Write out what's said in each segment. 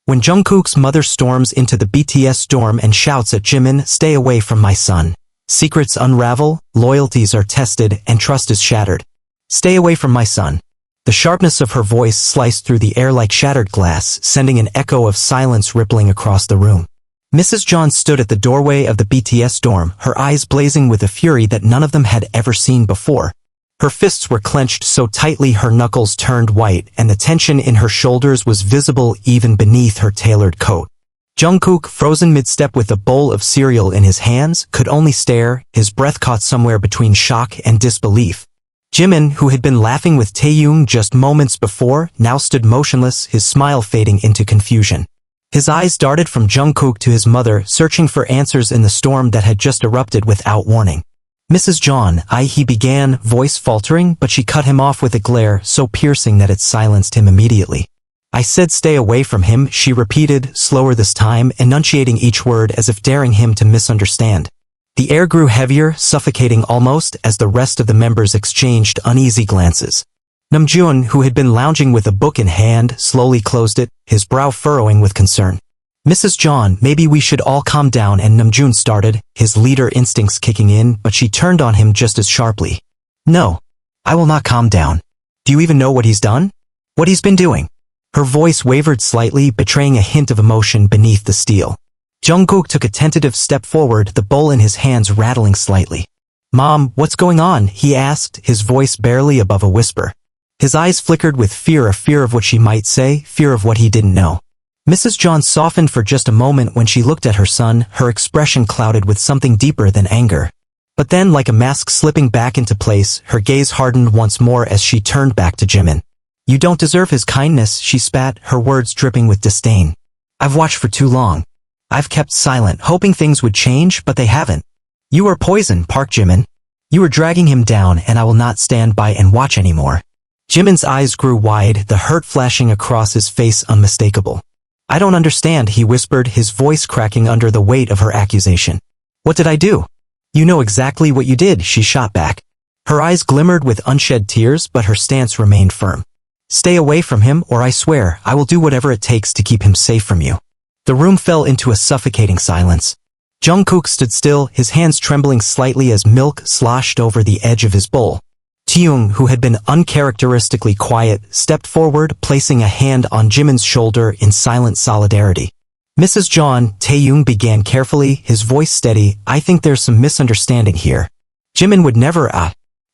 When Jungkook's mother storms into the BTS dorm and shouts at Jimin, "Stay away from my son. Secrets unravel, loyalties are tested, and trust is shattered. Stay away from my son." The sharpness of her voice sliced through the air like shattered glass, sending an echo of silence rippling across the room. Mrs. Jeon stood at the doorway of the BTS dorm, her eyes blazing with a fury that none of them had ever seen before. Her fists were clenched so tightly her knuckles turned white, and the tension in her shoulders was visible even beneath her tailored coat. Jungkook, frozen mid-step with a bowl of cereal in his hands, could only stare, his breath caught somewhere between shock and disbelief. Jimin, who had been laughing with Taehyung just moments before, now stood motionless, his smile fading into confusion. His eyes darted from Jungkook to his mother, searching for answers in the storm that had just erupted without warning. "Mrs. Jeon, he began, voice faltering, but she cut him off with a glare so piercing that it silenced him immediately. "I said stay away from him," she repeated, slower this time, enunciating each word as if daring him to misunderstand. The air grew heavier, suffocating almost, as the rest of the members exchanged uneasy glances. Namjoon, who had been lounging with a book in hand, slowly closed it, his brow furrowing with concern. "Mrs. Jeon, maybe we should all calm down," and Namjoon started, his leader instincts kicking in, but she turned on him just as sharply. "No. I will not calm down. Do you even know what he's done? What he's been doing?" Her voice wavered slightly, betraying a hint of emotion beneath the steel. Jungkook took a tentative step forward, the bowl in his hands rattling slightly. "Mom, what's going on?" he asked, his voice barely above a whisper. His eyes flickered with fear, a fear of what she might say, fear of what he didn't know. Mrs. Jeon softened for just a moment when she looked at her son, her expression clouded with something deeper than anger. But then, like a mask slipping back into place, her gaze hardened once more as she turned back to Jimin. "You don't deserve his kindness," she spat, her words dripping with disdain. "I've watched for too long. I've kept silent, hoping things would change, but they haven't. You are poison, Park Jimin. You are dragging him down, and I will not stand by and watch anymore." Jimin's eyes grew wide, the hurt flashing across his face unmistakable. "I don't understand," he whispered, his voice cracking under the weight of her accusation. "What did I do?" "You know exactly what you did," she shot back. Her eyes glimmered with unshed tears, but her stance remained firm. "Stay away from him, or I swear, I will do whatever it takes to keep him safe from you." The room fell into a suffocating silence. Jungkook stood still, his hands trembling slightly as milk sloshed over the edge of his bowl. Taehyung, who had been uncharacteristically quiet, stepped forward, placing a hand on Jimin's shoulder in silent solidarity. "Mrs. Jeon," Taehyung began carefully, his voice steady, "I think there's some misunderstanding here." "Jimin would never,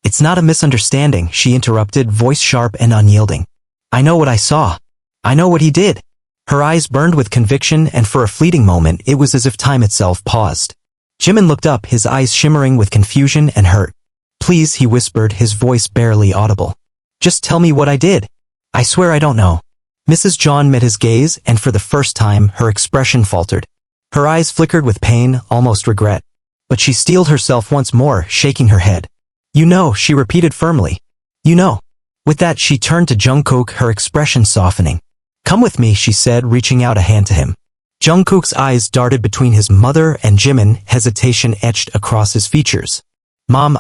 It's not a misunderstanding," she interrupted, voice sharp and unyielding. "I know what I saw. I know what he did." Her eyes burned with conviction, and for a fleeting moment it was as if time itself paused. Jimin looked up, his eyes shimmering with confusion and hurt. "Please," he whispered, his voice barely audible. "Just tell me what I did. I swear I don't know." Mrs. Jeon met his gaze, and for the first time, her expression faltered. Her eyes flickered with pain, almost regret. But she steeled herself once more, shaking her head. "You know," she repeated firmly. "You know." With that, she turned to Jungkook, her expression softening. "Come with me," she said, reaching out a hand to him. Jungkook's eyes darted between his mother and Jimin, hesitation etched across his features. "Mom,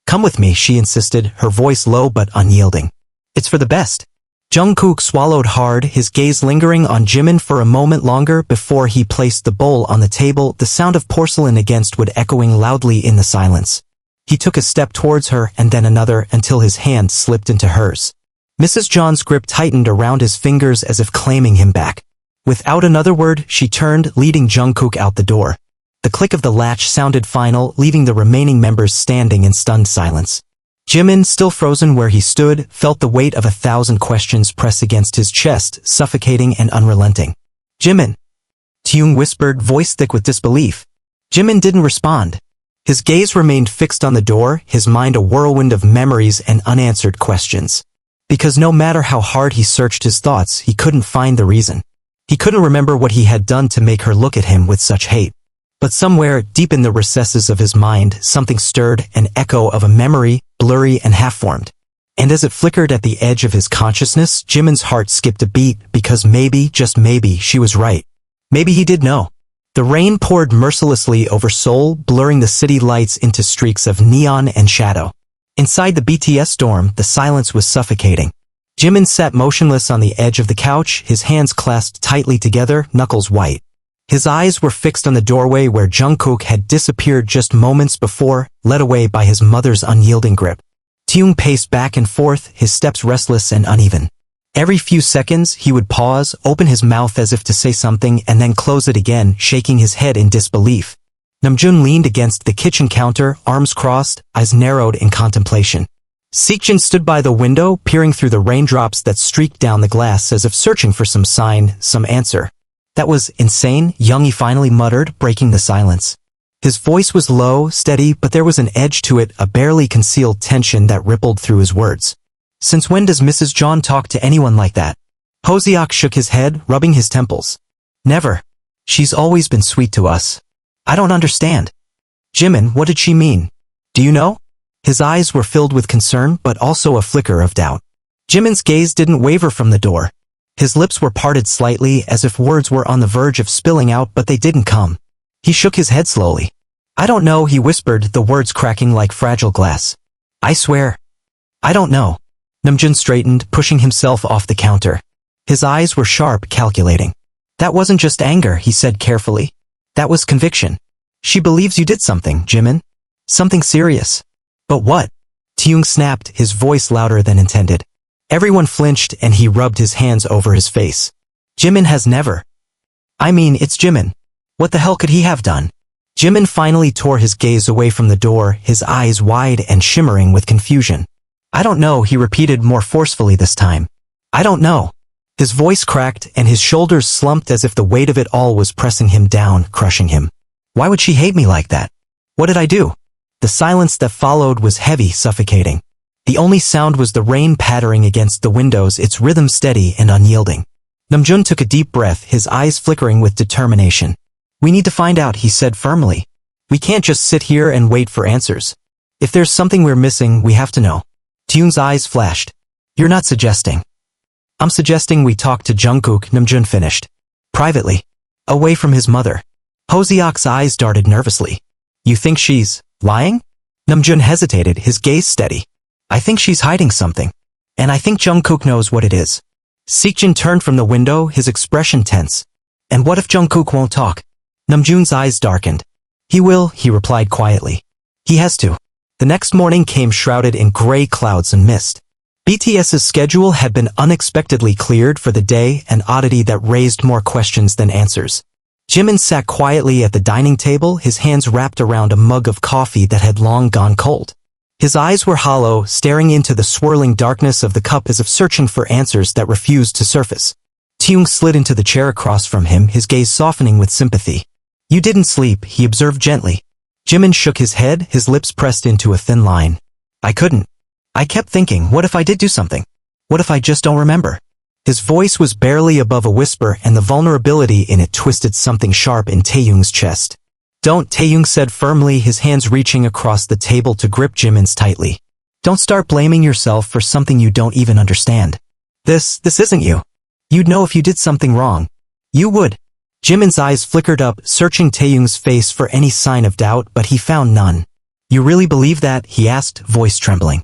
come with me," she insisted, her voice low but unyielding. "It's for the best." Jungkook swallowed hard, his gaze lingering on Jimin for a moment longer before he placed the bowl on the table, the sound of porcelain against wood echoing loudly in the silence. He took a step towards her and then another until his hand slipped into hers. Mrs. Jeon's grip tightened around his fingers as if claiming him back. Without another word, she turned, leading Jungkook out the door. The click of the latch sounded final, leaving the remaining members standing in stunned silence. Jimin, still frozen where he stood, felt the weight of 1,000 questions press against his chest, suffocating and unrelenting. "Jimin!" Taehyung whispered, voice thick with disbelief. Jimin didn't respond. His gaze remained fixed on the door, his mind a whirlwind of memories and unanswered questions. Because no matter how hard he searched his thoughts, he couldn't find the reason. He couldn't remember what he had done to make her look at him with such hate. But somewhere, deep in the recesses of his mind, something stirred, an echo of a memory, blurry and half-formed. And as it flickered at the edge of his consciousness, Jimin's heart skipped a beat, because maybe, just maybe, she was right. Maybe he did know. The rain poured mercilessly over Seoul, blurring the city lights into streaks of neon and shadow. Inside the BTS dorm, the silence was suffocating. Jimin sat motionless on the edge of the couch, his hands clasped tightly together, knuckles white. His eyes were fixed on the doorway where Jungkook had disappeared just moments before, led away by his mother's unyielding grip. Taehyung paced back and forth, his steps restless and uneven. Every few seconds, he would pause, open his mouth as if to say something, and then close it again, shaking his head in disbelief. Namjoon leaned against the kitchen counter, arms crossed, eyes narrowed in contemplation. Seokjin stood by the window, peering through the raindrops that streaked down the glass as if searching for some sign, some answer. That was insane, Yoongi finally muttered, breaking the silence. His voice was low, steady, but there was an edge to it, a barely concealed tension that rippled through his words. Since when does Mrs. Jeon talk to anyone like that? Hoseok shook his head, rubbing his temples. Never. She's always been sweet to us. I don't understand. Jimin, what did she mean? Do you know? His eyes were filled with concern, but also a flicker of doubt. Jimin's gaze didn't waver from the door. His lips were parted slightly, as if words were on the verge of spilling out, but they didn't come. He shook his head slowly. I don't know, he whispered, the words cracking like fragile glass. I swear. I don't know. Namjoon straightened, pushing himself off the counter. His eyes were sharp, calculating. That wasn't just anger, he said carefully. That was conviction. She believes you did something, Jimin. Something serious. But what? Taehyung snapped, his voice louder than intended. Everyone flinched and he rubbed his hands over his face. Jimin has never. I mean, it's Jimin. What the hell could he have done? Jimin finally tore his gaze away from the door, his eyes wide and shimmering with confusion. I don't know, he repeated more forcefully this time. I don't know. His voice cracked and his shoulders slumped as if the weight of it all was pressing him down, crushing him. Why would she hate me like that? What did I do? The silence that followed was heavy, suffocating. The only sound was the rain pattering against the windows, its rhythm steady and unyielding. Namjoon took a deep breath, his eyes flickering with determination. We need to find out, he said firmly. We can't just sit here and wait for answers. If there's something we're missing, we have to know. Taehyung's eyes flashed. You're not suggesting. I'm suggesting we talk to Jungkook, Namjoon finished. Privately. Away from his mother. Hoseok's eyes darted nervously. You think she's lying? Namjoon hesitated, his gaze steady. I think she's hiding something. And I think Jungkook knows what it is. Seokjin turned from the window, his expression tense. And what if Jungkook won't talk? Namjoon's eyes darkened. He will, he replied quietly. He has to. The next morning came shrouded in gray clouds and mist. BTS's schedule had been unexpectedly cleared for the day, an oddity that raised more questions than answers. Jimin sat quietly at the dining table, his hands wrapped around a mug of coffee that had long gone cold. His eyes were hollow, staring into the swirling darkness of the cup as if searching for answers that refused to surface. Taehyung slid into the chair across from him, his gaze softening with sympathy. You didn't sleep, he observed gently. Jimin shook his head, his lips pressed into a thin line. I couldn't. I kept thinking, what if I did do something? What if I just don't remember? His voice was barely above a whisper, and the vulnerability in it twisted something sharp in Taehyung's chest. Don't, Taehyung said firmly, his hands reaching across the table to grip Jimin's tightly. Don't start blaming yourself for something you don't even understand. This isn't you. You'd know if you did something wrong. You would. Jimin's eyes flickered up, searching Taehyung's face for any sign of doubt, but he found none. You really believe that? He asked, voice trembling.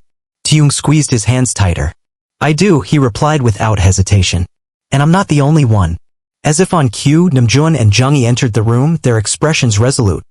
Taehyung squeezed his hands tighter. I do, he replied without hesitation. And I'm not the only one. As if on cue, Namjoon and Junggi entered the room, their expressions resolute.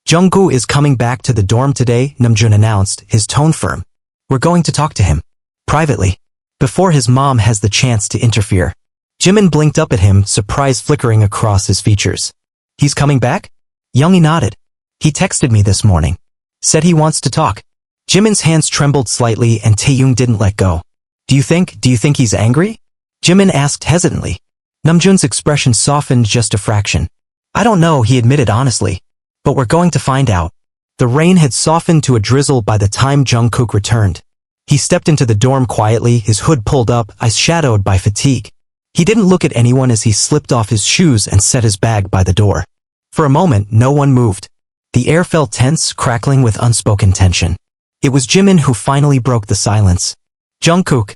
Jungkook is coming back to the dorm today, Namjoon announced, his tone firm. We're going to talk to him. Privately. Before his mom has the chance to interfere. Jimin blinked up at him, surprise flickering across his features. He's coming back? Yoongi nodded. He texted me this morning. Said he wants to talk. Jimin's hands trembled slightly and Taehyung didn't let go. Do you think he's angry? Jimin asked hesitantly. Namjoon's expression softened just a fraction. I don't know, he admitted honestly. But we're going to find out. The rain had softened to a drizzle by the time Jungkook returned. He stepped into the dorm quietly, his hood pulled up, eyes shadowed by fatigue. He didn't look at anyone as he slipped off his shoes and set his bag by the door. For a moment, no one moved. The air felt tense, crackling with unspoken tension. It was Jimin who finally broke the silence. Jungkook.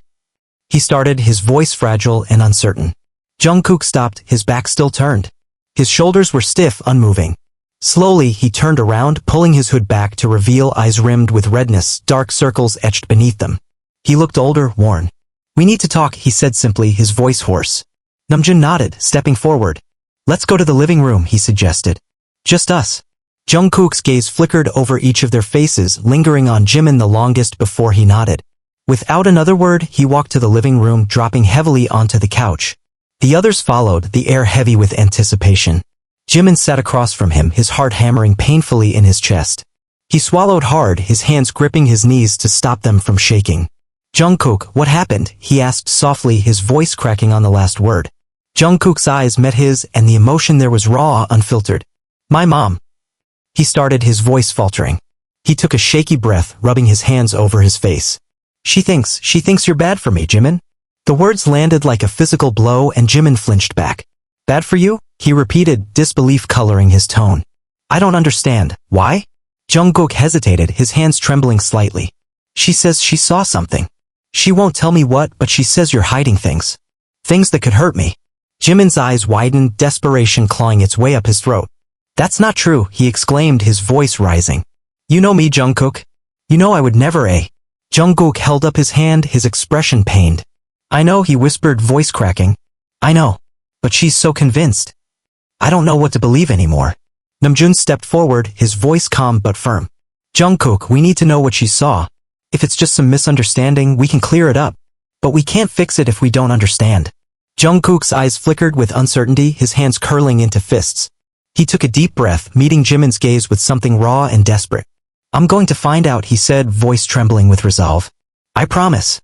He started, his voice fragile and uncertain. Jungkook stopped, his back still turned. His shoulders were stiff, unmoving. Slowly, he turned around, pulling his hood back to reveal eyes rimmed with redness, dark circles etched beneath them. He looked older, worn. We need to talk, he said simply, his voice hoarse. Namjoon nodded, stepping forward. Let's go to the living room, he suggested. Just us. Jungkook's gaze flickered over each of their faces, lingering on Jimin the longest before he nodded. Without another word, he walked to the living room, dropping heavily onto the couch. The others followed, the air heavy with anticipation. Jimin sat across from him, his heart hammering painfully in his chest. He swallowed hard, his hands gripping his knees to stop them from shaking. Jungkook, what happened? He asked softly, his voice cracking on the last word. Jungkook's eyes met his, and the emotion there was raw, unfiltered. My mom. He started, his voice faltering. He took a shaky breath, rubbing his hands over his face. She thinks you're bad for me, Jimin. The words landed like a physical blow and Jimin flinched back. Bad for you? He repeated, disbelief coloring his tone. I don't understand. Why? Jungkook hesitated, his hands trembling slightly. She says she saw something. She won't tell me what, but she says you're hiding things. Things that could hurt me. Jimin's eyes widened, desperation clawing its way up his throat. That's not true, he exclaimed, his voice rising. You know me, Jungkook. You know I would never. Jungkook held up his hand, his expression pained. I know, he whispered, voice cracking. I know. But she's so convinced. I don't know what to believe anymore. Namjoon stepped forward, his voice calm but firm. Jungkook, we need to know what she saw. If it's just some misunderstanding, we can clear it up. But we can't fix it if we don't understand. Jungkook's eyes flickered with uncertainty, his hands curling into fists. He took a deep breath, meeting Jimin's gaze with something raw and desperate. I'm going to find out, he said, voice trembling with resolve. I promise.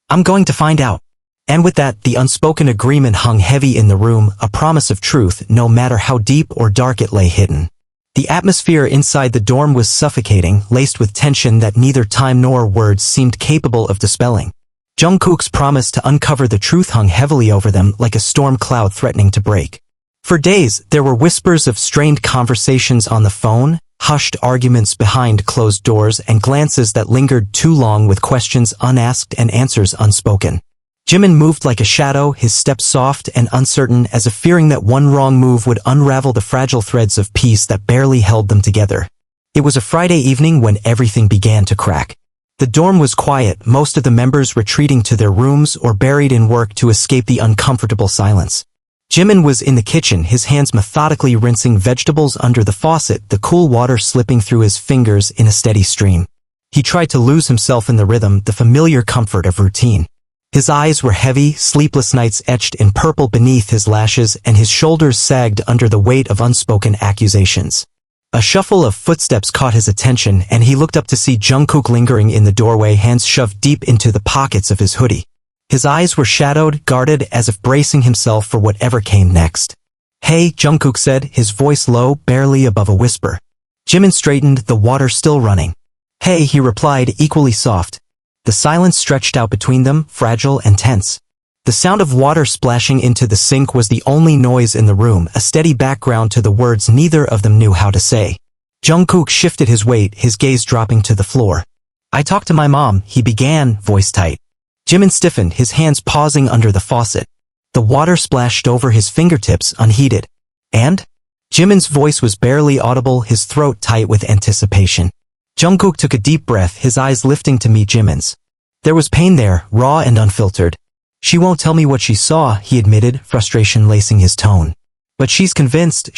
I'm going to find out. And with that, the unspoken agreement hung heavy in the room, a promise of truth, no matter how deep or dark it lay hidden. The atmosphere inside the dorm was suffocating, laced with tension that neither time nor words seemed capable of dispelling. Jungkook's promise to uncover the truth hung heavily over them like a storm cloud threatening to break. For days, there were whispers of strained conversations on the phone, hushed arguments behind closed doors, and glances that lingered too long with questions unasked and answers unspoken. Jimin moved like a shadow, his steps soft and uncertain, as if fearing that one wrong move would unravel the fragile threads of peace that barely held them together. It was a Friday evening when everything began to crack. The dorm was quiet, most of the members retreating to their rooms or buried in work to escape the uncomfortable silence. Jimin was in the kitchen, his hands methodically rinsing vegetables under the faucet, the cool water slipping through his fingers in a steady stream. He tried to lose himself in the rhythm, the familiar comfort of routine. His eyes were heavy, sleepless nights etched in purple beneath his lashes, and his shoulders sagged under the weight of unspoken accusations. A shuffle of footsteps caught his attention, and he looked up to see Jungkook lingering in the doorway, hands shoved deep into the pockets of his hoodie. His eyes were shadowed, guarded, as if bracing himself for whatever came next. Hey, Jungkook said, his voice low, barely above a whisper. Jimin straightened, the water still running. Hey, he replied, equally soft. The silence stretched out between them, fragile and tense. The sound of water splashing into the sink was the only noise in the room, a steady background to the words neither of them knew how to say. Jungkook shifted his weight, his gaze dropping to the floor. I talked to my mom, he began, voice tight. Jimin stiffened, his hands pausing under the faucet. The water splashed over his fingertips, unheeded. And? Jimin's voice was barely audible, his throat tight with anticipation. Jungkook took a deep breath, his eyes lifting to meet Jimin's. There was pain there, raw and unfiltered. She won't tell me what she saw, he admitted, frustration lacing his tone. But she's convinced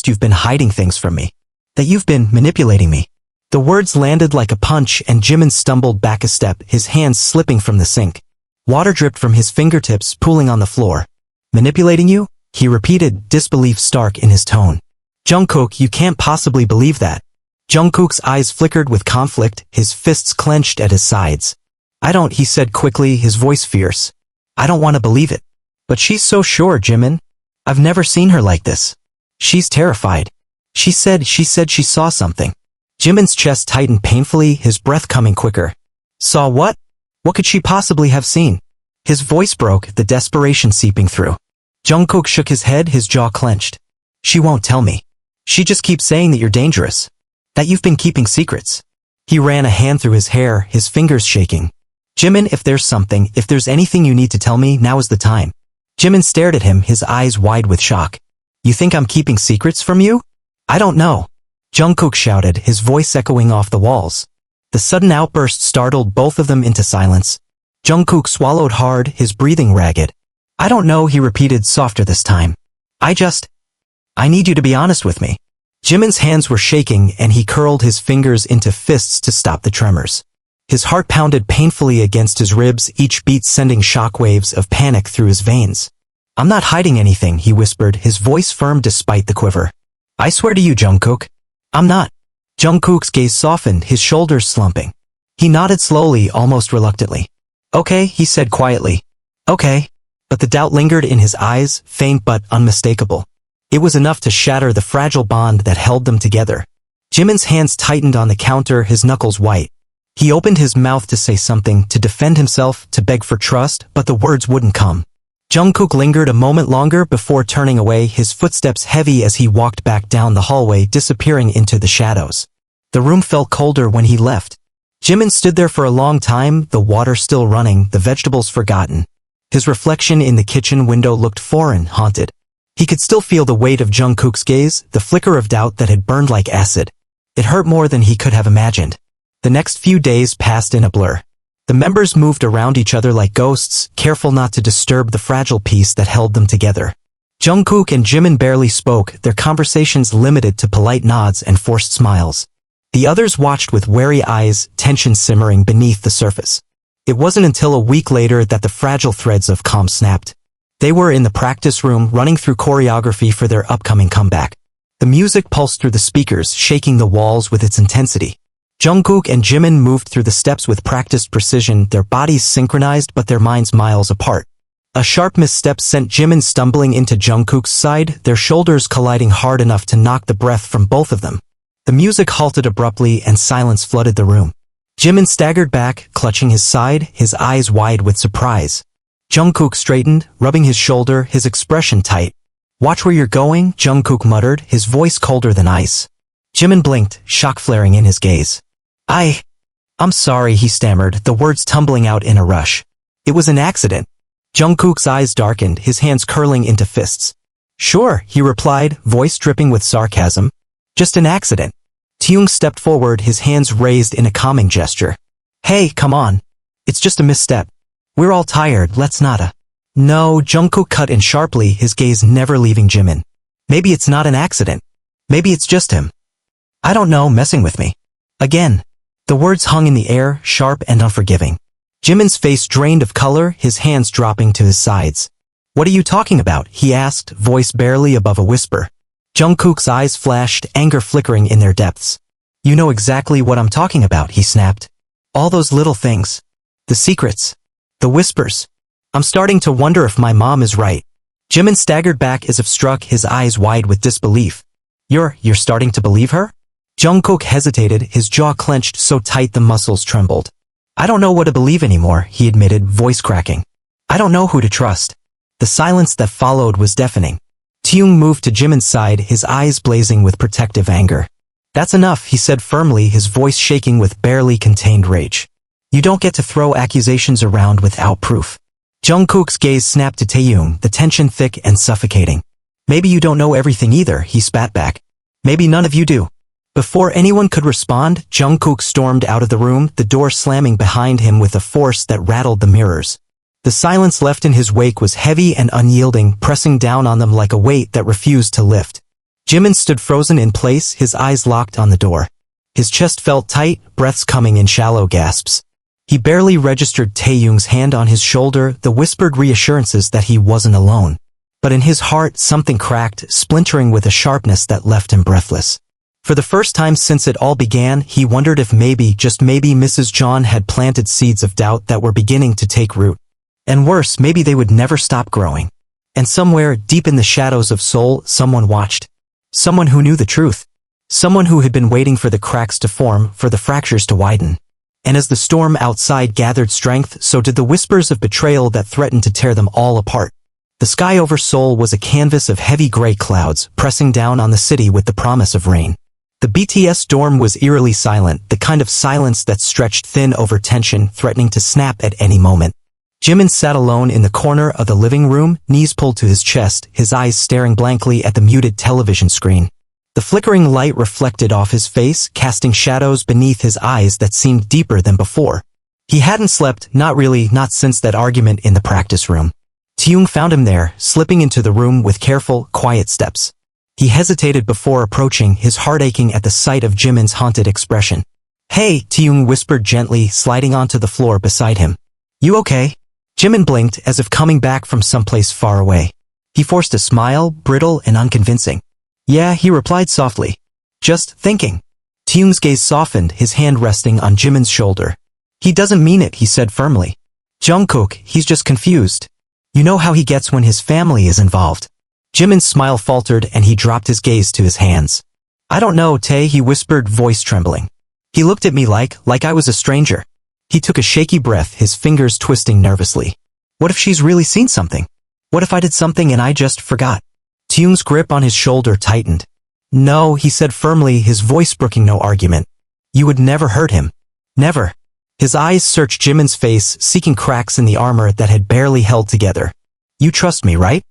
you've been hiding things from me. That you've been manipulating me. The words landed like a punch and Jimin stumbled back a step, his hands slipping from the sink. Water dripped from his fingertips, pooling on the floor. Manipulating you? He repeated, disbelief stark in his tone. Jungkook, you can't possibly believe that. Jungkook's eyes flickered with conflict, his fists clenched at his sides. I don't, he said quickly, his voice fierce. I don't want to believe it. But she's so sure, Jimin. I've never seen her like this. She's terrified. She said she saw something. Jimin's chest tightened painfully, his breath coming quicker. Saw what? What could she possibly have seen? His voice broke, the desperation seeping through. Jungkook shook his head, his jaw clenched. She won't tell me. She just keeps saying that you're dangerous. That you've been keeping secrets. He ran a hand through his hair, his fingers shaking. Jimin, if there's anything you need to tell me, now is the time. Jimin stared at him, his eyes wide with shock. You think I'm keeping secrets from you? I don't know. Jungkook shouted, his voice echoing off the walls. The sudden outburst startled both of them into silence. Jungkook swallowed hard, his breathing ragged. I don't know, he repeated softer this time. I need you to be honest with me. Jimin's hands were shaking and he curled his fingers into fists to stop the tremors. His heart pounded painfully against his ribs, each beat sending shockwaves of panic through his veins. I'm not hiding anything, he whispered, his voice firm despite the quiver. I swear to you, Jungkook. I'm not. Jungkook's gaze softened, his shoulders slumping. He nodded slowly, almost reluctantly. Okay, he said quietly. Okay. But the doubt lingered in his eyes, faint but unmistakable. It was enough to shatter the fragile bond that held them together. Jimin's hands tightened on the counter, his knuckles white. He opened his mouth to say something, to defend himself, to beg for trust, but the words wouldn't come. Jungkook lingered a moment longer before turning away, his footsteps heavy as he walked back down the hallway, disappearing into the shadows. The room felt colder when he left. Jimin stood there for a long time, the water still running, the vegetables forgotten. His reflection in the kitchen window looked foreign, haunted. He could still feel the weight of Jungkook's gaze, the flicker of doubt that had burned like acid. It hurt more than he could have imagined. The next few days passed in a blur. The members moved around each other like ghosts, careful not to disturb the fragile peace that held them together. Jungkook and Jimin barely spoke, their conversations limited to polite nods and forced smiles. The others watched with wary eyes, tension simmering beneath the surface. It wasn't until a week later that the fragile threads of calm snapped. They were in the practice room, running through choreography for their upcoming comeback. The music pulsed through the speakers, shaking the walls with its intensity. Jungkook and Jimin moved through the steps with practiced precision, their bodies synchronized but their minds miles apart. A sharp misstep sent Jimin stumbling into Jungkook's side, their shoulders colliding hard enough to knock the breath from both of them. The music halted abruptly and silence flooded the room. Jimin staggered back, clutching his side, his eyes wide with surprise. Jungkook straightened, rubbing his shoulder, his expression tight. Watch where you're going, Jungkook muttered, his voice colder than ice. Jimin blinked, shock flaring in his gaze. I'm sorry, he stammered, the words tumbling out in a rush. It was an accident. Jungkook's eyes darkened, his hands curling into fists. Sure, he replied, voice dripping with sarcasm. Just an accident. Taehyung stepped forward, his hands raised in a calming gesture. Hey, come on. It's just a misstep. We're all tired, let's not. No, Jungkook cut in sharply, his gaze never leaving Jimin. Maybe it's not an accident. Maybe it's just him. I don't know, messing with me. Again. The words hung in the air, sharp and unforgiving. Jimin's face drained of color, his hands dropping to his sides. What are you talking about? He asked, voice barely above a whisper. Jungkook's eyes flashed, anger flickering in their depths. You know exactly what I'm talking about, he snapped. All those little things. The secrets. The whispers. I'm starting to wonder if my mom is right. Jimin staggered back as if struck, his eyes wide with disbelief. You're starting to believe her? Jungkook hesitated, his jaw clenched so tight the muscles trembled. I don't know what to believe anymore, he admitted, voice cracking. I don't know who to trust. The silence that followed was deafening. Taehyung moved to Jimin's side, his eyes blazing with protective anger. That's enough, he said firmly, his voice shaking with barely contained rage. You don't get to throw accusations around without proof. Jungkook's gaze snapped to Taehyung, the tension thick and suffocating. Maybe you don't know everything either, he spat back. Maybe none of you do. Before anyone could respond, Jungkook stormed out of the room, the door slamming behind him with a force that rattled the mirrors. The silence left in his wake was heavy and unyielding, pressing down on them like a weight that refused to lift. Jimin stood frozen in place, his eyes locked on the door. His chest felt tight, breaths coming in shallow gasps. He barely registered Taehyung's hand on his shoulder, the whispered reassurances that he wasn't alone. But in his heart, something cracked, splintering with a sharpness that left him breathless. For the first time since it all began, he wondered if maybe, just maybe, Mrs. Jeon had planted seeds of doubt that were beginning to take root. And worse, maybe they would never stop growing. And somewhere, deep in the shadows of Seoul, someone watched. Someone who knew the truth. Someone who had been waiting for the cracks to form, for the fractures to widen. And as the storm outside gathered strength, so did the whispers of betrayal that threatened to tear them all apart. The sky over Seoul was a canvas of heavy gray clouds, pressing down on the city with the promise of rain. The BTS dorm was eerily silent, the kind of silence that stretched thin over tension, threatening to snap at any moment. Jimin sat alone in the corner of the living room, knees pulled to his chest, his eyes staring blankly at the muted television screen. The flickering light reflected off his face, casting shadows beneath his eyes that seemed deeper than before. He hadn't slept, not really, not since that argument in the practice room. Taehyung found him there, slipping into the room with careful, quiet steps. He hesitated before approaching, his heart aching at the sight of Jimin's haunted expression. "Hey," Taehyung whispered gently, sliding onto the floor beside him. "You okay?" Jimin blinked, as if coming back from someplace far away. He forced a smile, brittle and unconvincing. "Yeah," he replied softly. "Just thinking." Taehyung's gaze softened, his hand resting on Jimin's shoulder. "He doesn't mean it," he said firmly. "Jungkook, he's just confused. You know how he gets when his family is involved." Jimin's smile faltered and he dropped his gaze to his hands. "I don't know, Tae," he whispered, voice trembling. He looked at me like I was a stranger. He took a shaky breath, his fingers twisting nervously. "What if she's really seen something? What if I did something and I just forgot?" Taehyung's grip on his shoulder tightened. "No," he said firmly, his voice brooking no argument. "You would never hurt him. Never." His eyes searched Jimin's face, seeking cracks in the armor that had barely held together. "You trust me, right?"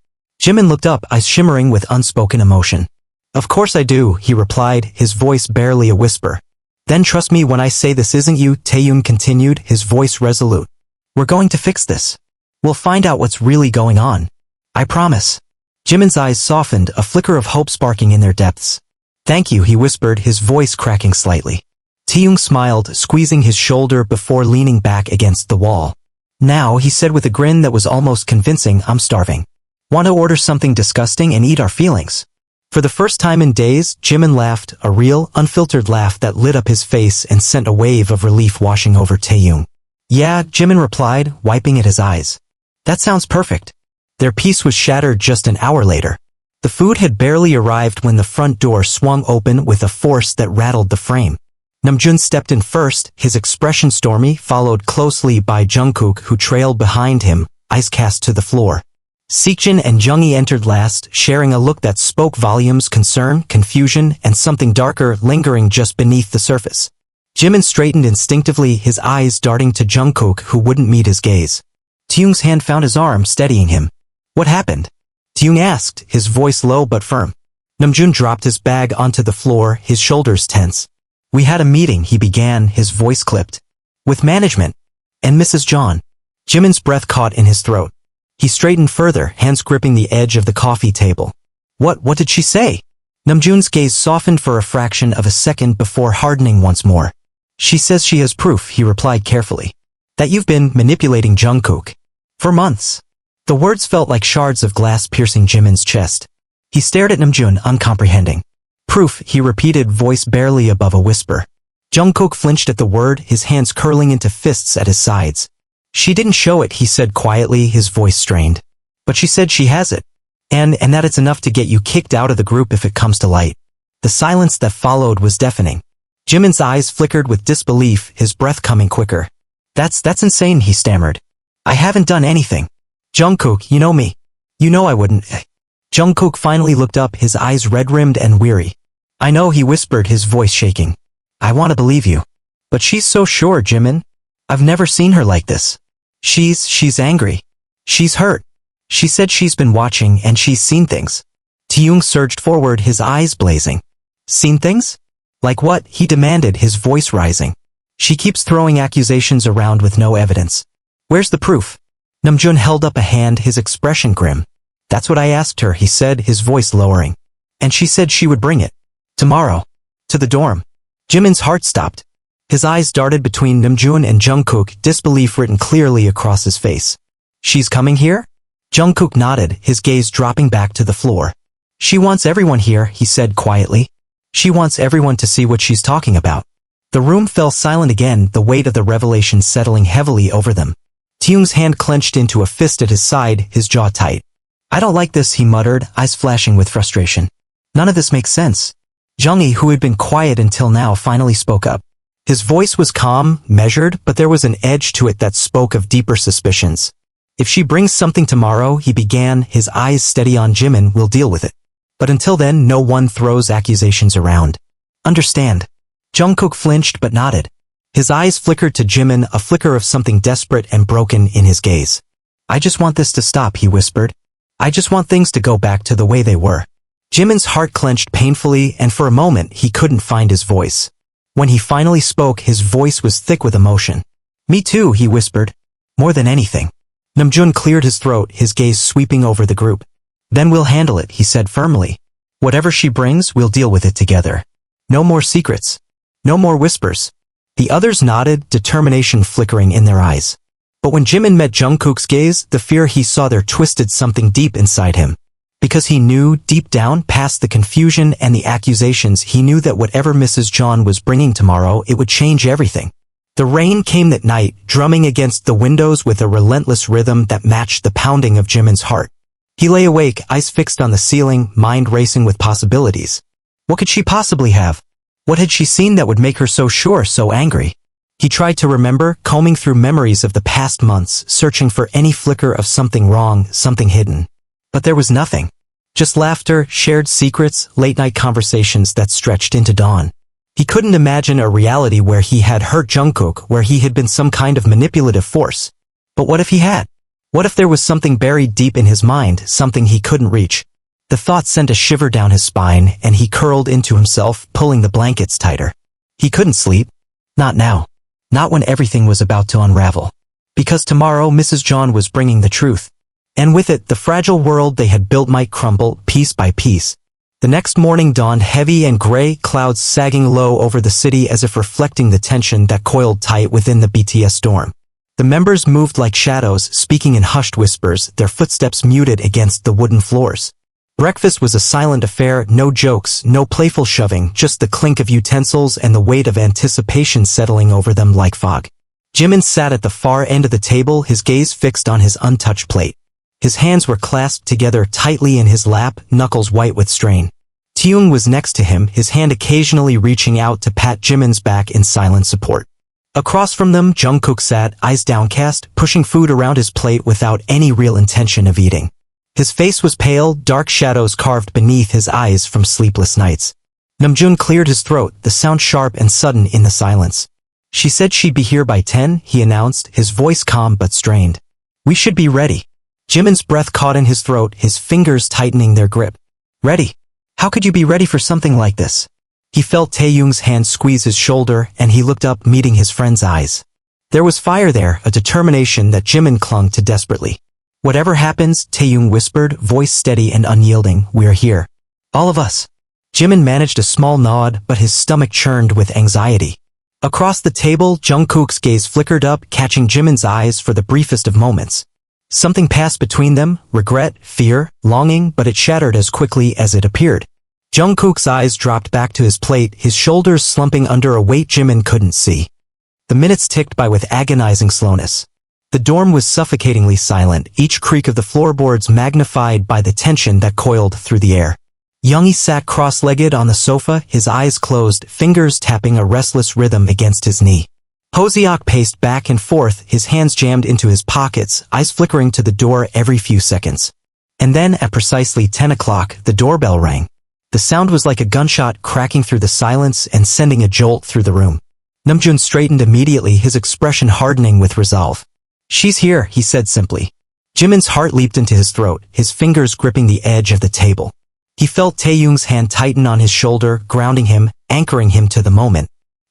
Jimin looked up, eyes shimmering with unspoken emotion. "Of course I do," he replied, his voice barely a whisper. "Then trust me when I say this isn't you," Taehyung continued, his voice resolute. "We're going to fix this. We'll find out what's really going on. I promise." Jimin's eyes softened, a flicker of hope sparking in their depths. "Thank you," he whispered, his voice cracking slightly. Taehyung smiled, squeezing his shoulder before leaning back against the wall. "Now," he said with a grin that was almost convincing, "I'm starving. Want to order something disgusting and eat our feelings?" For the first time in days, Jimin laughed, a real, unfiltered laugh that lit up his face and sent a wave of relief washing over Taehyung. "Yeah," Jimin replied, wiping at his eyes. "That sounds perfect." Their peace was shattered just an hour later. The food had barely arrived when the front door swung open with a force that rattled the frame. Namjoon stepped in first, his expression stormy, followed closely by Jungkook, who trailed behind him, eyes cast to the floor. Seokjin and Junggi entered last, sharing a look that spoke volumes, concern, confusion, and something darker lingering just beneath the surface. Jimin straightened instinctively, his eyes darting to Jungkook, who wouldn't meet his gaze. Taehyung's hand found his arm, steadying him. "What happened?" Taehyung asked, his voice low but firm. Namjoon dropped his bag onto the floor, his shoulders tense. "We had a meeting," he began, his voice clipped. "With management. And Mrs. Jeon." Jimin's breath caught in his throat. He straightened further, hands gripping the edge of the coffee table. What did she say?" Namjoon's gaze softened for a fraction of a second before hardening once more. "She says she has proof," he replied carefully. "That you've been manipulating Jungkook. For months." The words felt like shards of glass piercing Jimin's chest. He stared at Namjoon, uncomprehending. "Proof," he repeated, voice barely above a whisper. Jungkook flinched at the word, his hands curling into fists at his sides. "She didn't show it," he said quietly, his voice strained. "But she said she has it. And that it's enough to get you kicked out of the group if it comes to light." The silence that followed was deafening. Jimin's eyes flickered with disbelief, his breath coming quicker. That's insane," he stammered. "I haven't done anything. Jungkook, you know me. You know I wouldn't." Jungkook finally looked up, his eyes red-rimmed and weary. "I know," he whispered, his voice shaking. "I want to believe you. But she's so sure, Jimin. I've never seen her like this. She's angry. She's hurt. She said she's been watching and she's seen things." Taehyung surged forward, his eyes blazing. "Seen things? Like what?" he demanded, his voice rising. "She keeps throwing accusations around with no evidence. Where's the proof?" Namjoon held up a hand, his expression grim. "That's what I asked her," he said, his voice lowering. "And she said she would bring it. Tomorrow. To the dorm." Jimin's heart stopped. His eyes darted between Namjoon and Jungkook, disbelief written clearly across his face. "She's coming here?" Jungkook nodded, his gaze dropping back to the floor. "She wants everyone here," he said quietly. "She wants everyone to see what she's talking about." The room fell silent again, the weight of the revelation settling heavily over them. Taehyung's hand clenched into a fist at his side, his jaw tight. "I don't like this," he muttered, eyes flashing with frustration. "None of this makes sense." Junggi, who had been quiet until now, finally spoke up. His voice was calm, measured, but there was an edge to it that spoke of deeper suspicions. "If she brings something tomorrow," he began, his eyes steady on Jimin, "we'll deal with it. But until then, no one throws accusations around. Understand?" Jungkook flinched but nodded. His eyes flickered to Jimin, a flicker of something desperate and broken in his gaze. "I just want this to stop," he whispered. "I just want things to go back to the way they were." Jimin's heart clenched painfully, and for a moment he couldn't find his voice. When he finally spoke, his voice was thick with emotion. Me too, he whispered. More than anything. Namjoon cleared his throat, his gaze sweeping over the group. Then we'll handle it, he said firmly. Whatever she brings, we'll deal with it together. No more secrets. No more whispers. The others nodded, determination flickering in their eyes. But when Jimin met Jungkook's gaze, the fear he saw there twisted something deep inside him. Because he knew, deep down, past the confusion and the accusations, he knew that whatever Mrs. Jeon was bringing tomorrow, it would change everything. The rain came that night, drumming against the windows with a relentless rhythm that matched the pounding of Jimin's heart. He lay awake, eyes fixed on the ceiling, mind racing with possibilities. What could she possibly have? What had she seen that would make her so sure, so angry? He tried to remember, combing through memories of the past months, searching for any flicker of something wrong, something hidden. But there was nothing. Just laughter, shared secrets, late-night conversations that stretched into dawn. He couldn't imagine a reality where he had hurt Jungkook, where he had been some kind of manipulative force. But what if he had? What if there was something buried deep in his mind, something he couldn't reach? The thought sent a shiver down his spine, and he curled into himself, pulling the blankets tighter. He couldn't sleep. Not now. Not when everything was about to unravel. Because tomorrow Mrs. Jeon was bringing the truth. And with it, the fragile world they had built might crumble, piece by piece. The next morning dawned heavy and gray, clouds sagging low over the city as if reflecting the tension that coiled tight within the BTS storm. The members moved like shadows, speaking in hushed whispers, their footsteps muted against the wooden floors. Breakfast was a silent affair, no jokes, no playful shoving, just the clink of utensils and the weight of anticipation settling over them like fog. Jimin sat at the far end of the table, his gaze fixed on his untouched plate. His hands were clasped together tightly in his lap, knuckles white with strain. Taehyung was next to him, his hand occasionally reaching out to pat Jimin's back in silent support. Across from them, Jungkook sat, eyes downcast, pushing food around his plate without any real intention of eating. His face was pale, dark shadows carved beneath his eyes from sleepless nights. Namjoon cleared his throat, the sound sharp and sudden in the silence. She said she'd be here by 10, he announced, his voice calm but strained. We should be ready. Jimin's breath caught in his throat, his fingers tightening their grip. Ready? How could you be ready for something like this? He felt Taehyung's hand squeeze his shoulder, and he looked up, meeting his friend's eyes. There was fire there, a determination that Jimin clung to desperately. Whatever happens, Taehyung whispered, voice steady and unyielding, we're here. All of us. Jimin managed a small nod, but his stomach churned with anxiety. Across the table, Jungkook's gaze flickered up, catching Jimin's eyes for the briefest of moments. Something passed between them, regret, fear, longing, but it shattered as quickly as it appeared. Jungkook's eyes dropped back to his plate, his shoulders slumping under a weight Jimin couldn't see. The minutes ticked by with agonizing slowness. The dorm was suffocatingly silent, each creak of the floorboards magnified by the tension that coiled through the air. Yoongi sat cross-legged on the sofa, his eyes closed, fingers tapping a restless rhythm against his knee. Hoseok paced back and forth, his hands jammed into his pockets, eyes flickering to the door every few seconds. And then, at precisely 10 o'clock, the doorbell rang. The sound was like a gunshot cracking through the silence and sending a jolt through the room. Namjoon straightened immediately, his expression hardening with resolve. She's here, he said simply. Jimin's heart leaped into his throat, his fingers gripping the edge of the table. He felt Taehyung's hand tighten on his shoulder, grounding him, anchoring him to the moment.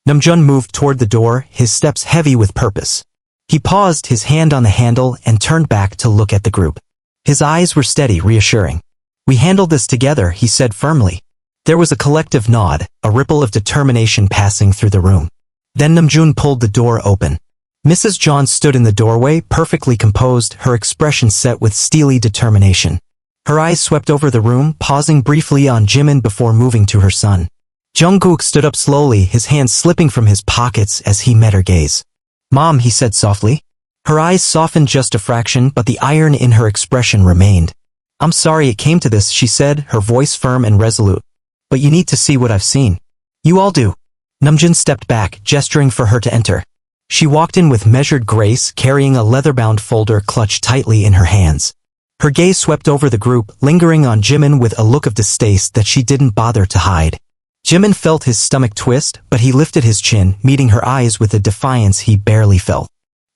Namjoon moved toward the door, his steps heavy with purpose. He paused, his hand on the handle, and turned back to look at the group. His eyes were steady, reassuring. We handled this together, he said firmly. There was a collective nod, a ripple of determination passing through the room. Then Namjoon pulled the door open. Mrs. Jeon stood in the doorway, perfectly composed, her expression set with steely determination. Her eyes swept over the room, pausing briefly on Jimin before moving to her son. Jungkook stood up slowly, his hands slipping from his pockets as he met her gaze. Mom, he said softly. Her eyes softened just a fraction, but the iron in her expression remained. I'm sorry it came to this, she said, her voice firm and resolute. But you need to see what I've seen. You all do. Namjoon stepped back, gesturing for her to enter. She walked in with measured grace, carrying a leather-bound folder clutched tightly in her hands. Her gaze swept over the group, lingering on Jimin with a look of distaste that she didn't bother to hide. Jimin felt his stomach twist, but he lifted his chin, meeting her eyes with a defiance he barely felt.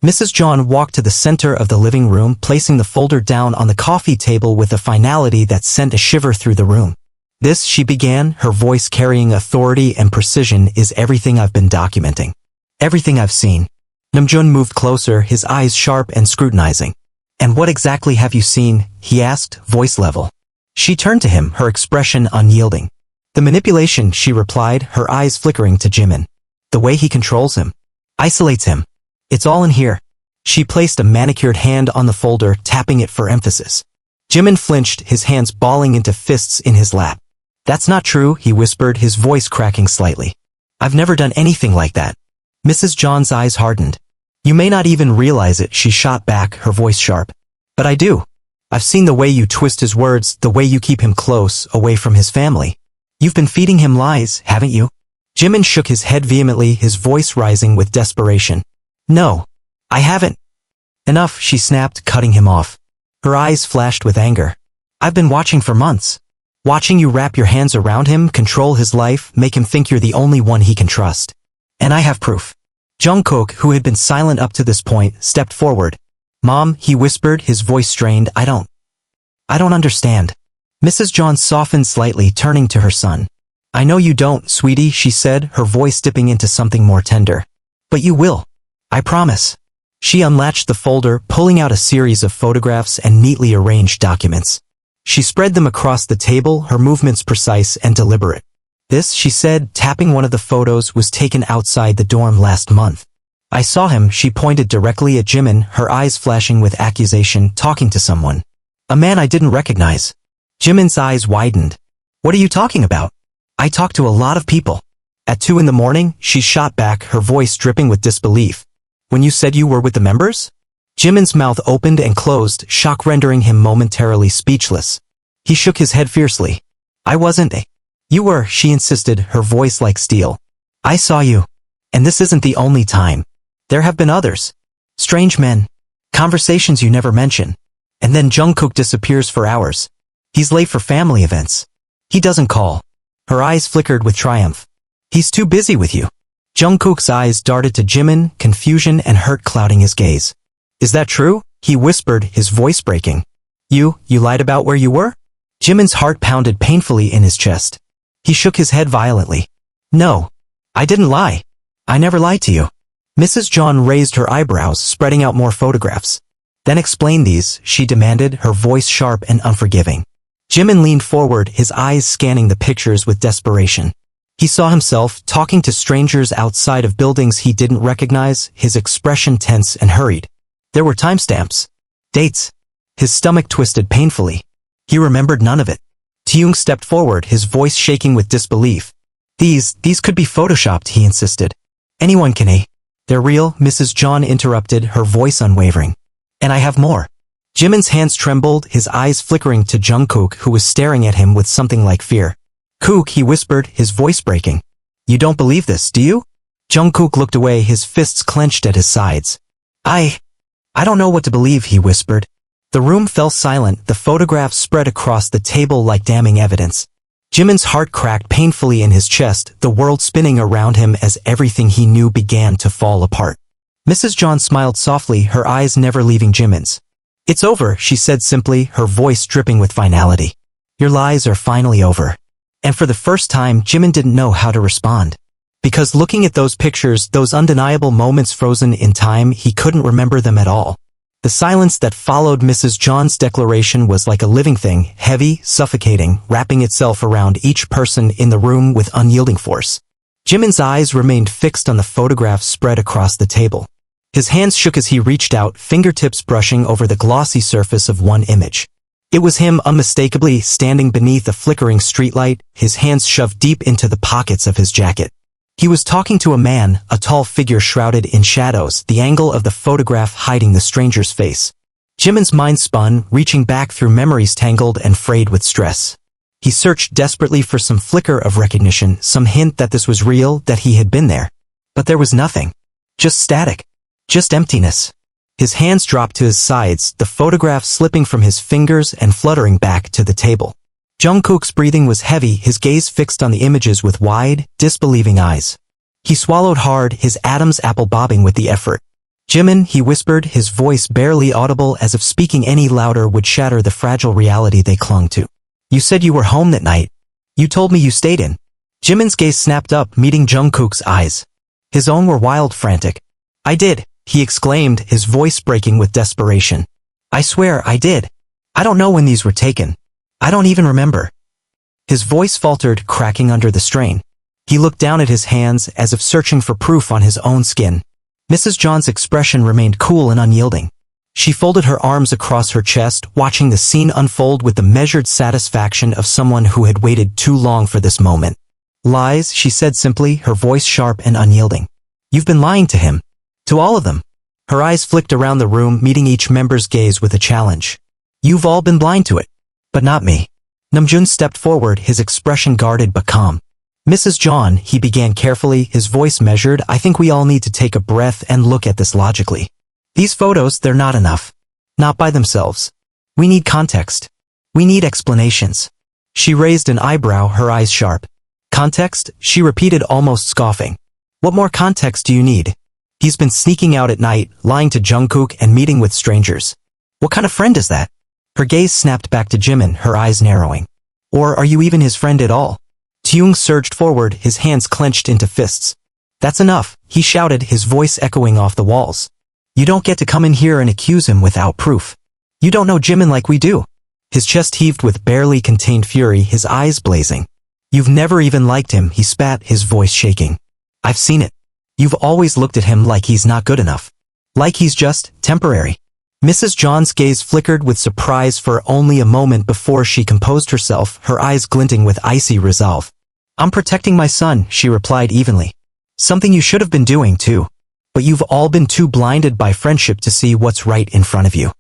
Mrs. Jeon walked to the center of the living room, placing the folder down on the coffee table with a finality that sent a shiver through the room. This, she began, her voice carrying authority and precision, is everything I've been documenting. Everything I've seen. Namjoon moved closer, his eyes sharp and scrutinizing. "And what exactly have you seen?" he asked, voice level. She turned to him, her expression unyielding. "The manipulation," she replied, her eyes flickering to Jimin. "The way he controls him. Isolates him. It's all in here." She placed a manicured hand on the folder, tapping it for emphasis. Jimin flinched, his hands balling into fists in his lap. "That's not true," he whispered, his voice cracking slightly. "I've never done anything like that." Mrs. John's eyes hardened. "You may not even realize it," she shot back, her voice sharp. "But I do. I've seen the way you twist his words, the way you keep him close, away from his family. You've been feeding him lies, haven't you?" Jimin shook his head vehemently, his voice rising with desperation. "No, I haven't." "Enough," she snapped, cutting him off. Her eyes flashed with anger. "I've been watching for months. Watching you wrap your hands around him, control his life, make him think you're the only one he can trust. And I have proof." Jungkook, who had been silent up to this point, stepped forward. "Mom," he whispered, his voice strained, I don't understand." Mrs. John softened slightly, turning to her son. "I know you don't, sweetie," she said, her voice dipping into something more tender. "But you will. I promise." She unlatched the folder, pulling out a series of photographs and neatly arranged documents. She spread them across the table, her movements precise and deliberate. "This," she said, tapping one of the photos, "was taken outside the dorm last month. I saw him," she pointed directly at Jimin, her eyes flashing with accusation, "talking to someone. A man I didn't recognize." Jimin's eyes widened. "What are you talking about?" "I talked to a lot of people." "At 2 in the morning?" she shot back, her voice dripping with disbelief. "When you said you were with the members?" Jimin's mouth opened and closed, shock rendering him momentarily speechless. He shook his head fiercely. "I wasn't. You were," she insisted, her voice like steel. "I saw you. And this isn't the only time. There have been others. Strange men. Conversations you never mention. And then Jungkook disappears for hours. He's late for family events. He doesn't call." Her eyes flickered with triumph. "He's too busy with you." Jungkook's eyes darted to Jimin, confusion and hurt clouding his gaze. "Is that true?" he whispered, his voice breaking. You lied about where you were?" Jimin's heart pounded painfully in his chest. He shook his head violently. "No, I didn't lie. I never lied to you." Mrs. John raised her eyebrows, spreading out more photographs. "Then explain these," she demanded, her voice sharp and unforgiving. Jimin leaned forward, his eyes scanning the pictures with desperation. He saw himself talking to strangers outside of buildings he didn't recognize, his expression tense and hurried. There were timestamps. Dates. His stomach twisted painfully. He remembered none of it. Taehyung stepped forward, his voice shaking with disbelief. These could be photoshopped," he insisted. "Anyone can. They're real," Mrs. John interrupted, her voice unwavering. "And I have more." Jimin's hands trembled, his eyes flickering to Jungkook, who was staring at him with something like fear. "Kook," he whispered, his voice breaking. "You don't believe this, do you?" Jungkook looked away, his fists clenched at his sides. I don't know what to believe," he whispered. The room fell silent, the photographs spread across the table like damning evidence. Jimin's heart cracked painfully in his chest, the world spinning around him as everything he knew began to fall apart. Mrs. John smiled softly, her eyes never leaving Jimin's. "It's over," she said simply, her voice dripping with finality. "Your lies are finally over." And for the first time, Jimin didn't know how to respond. Because looking at those pictures, those undeniable moments frozen in time, he couldn't remember them at all. The silence that followed Mrs. John's declaration was like a living thing, heavy, suffocating, wrapping itself around each person in the room with unyielding force. Jimin's eyes remained fixed on the photographs spread across the table. His hands shook as he reached out, fingertips brushing over the glossy surface of one image. It was him, unmistakably, standing beneath a flickering streetlight, his hands shoved deep into the pockets of his jacket. He was talking to a man, a tall figure shrouded in shadows, the angle of the photograph hiding the stranger's face. Jimin's mind spun, reaching back through memories tangled and frayed with stress. He searched desperately for some flicker of recognition, some hint that this was real, that he had been there. But there was nothing. Just static. Just emptiness. His hands dropped to his sides, the photograph slipping from his fingers and fluttering back to the table. Jungkook's breathing was heavy, his gaze fixed on the images with wide, disbelieving eyes. He swallowed hard, his Adam's apple bobbing with the effort. "Jimin," he whispered, his voice barely audible, as if speaking any louder would shatter the fragile reality they clung to. "You said you were home that night. You told me you stayed in." Jimin's gaze snapped up, meeting Jungkook's eyes. His own were wild, frantic. "I did. he exclaimed, his voice breaking with desperation. I swear I did. I don't know when these were taken. I don't even remember. His voice faltered, cracking under the strain. He looked down at his hands as if searching for proof on his own skin. Mrs. Jeon's expression remained cool and unyielding. She folded her arms across her chest, watching the scene unfold with the measured satisfaction of someone who had waited too long for this moment. Lies, she said simply, her voice sharp and unyielding. You've been lying to him. To all of them. Her eyes flicked around the room, meeting each member's gaze with a challenge. You've all been blind to it. But not me. Namjoon stepped forward, his expression guarded but calm. Mrs. Jeon, he began carefully, his voice measured, I think we all need to take a breath and look at this logically. These photos, they're not enough. Not by themselves. We need context. We need explanations. She raised an eyebrow, her eyes sharp. Context? She repeated, almost scoffing. What more context do you need? He's been sneaking out at night, lying to Jungkook and meeting with strangers. What kind of friend is that? Her gaze snapped back to Jimin, her eyes narrowing. Or are you even his friend at all? Taehyung surged forward, his hands clenched into fists. That's enough, he shouted, his voice echoing off the walls. You don't get to come in here and accuse him without proof. You don't know Jimin like we do. His chest heaved with barely contained fury, his eyes blazing. You've never even liked him, he spat, his voice shaking. I've seen it. You've always looked at him like he's not good enough. Like he's just temporary. Mrs. Jeon's gaze flickered with surprise for only a moment before she composed herself, her eyes glinting with icy resolve. I'm protecting my son, she replied evenly. Something you should have been doing too. But you've all been too blinded by friendship to see what's right in front of you.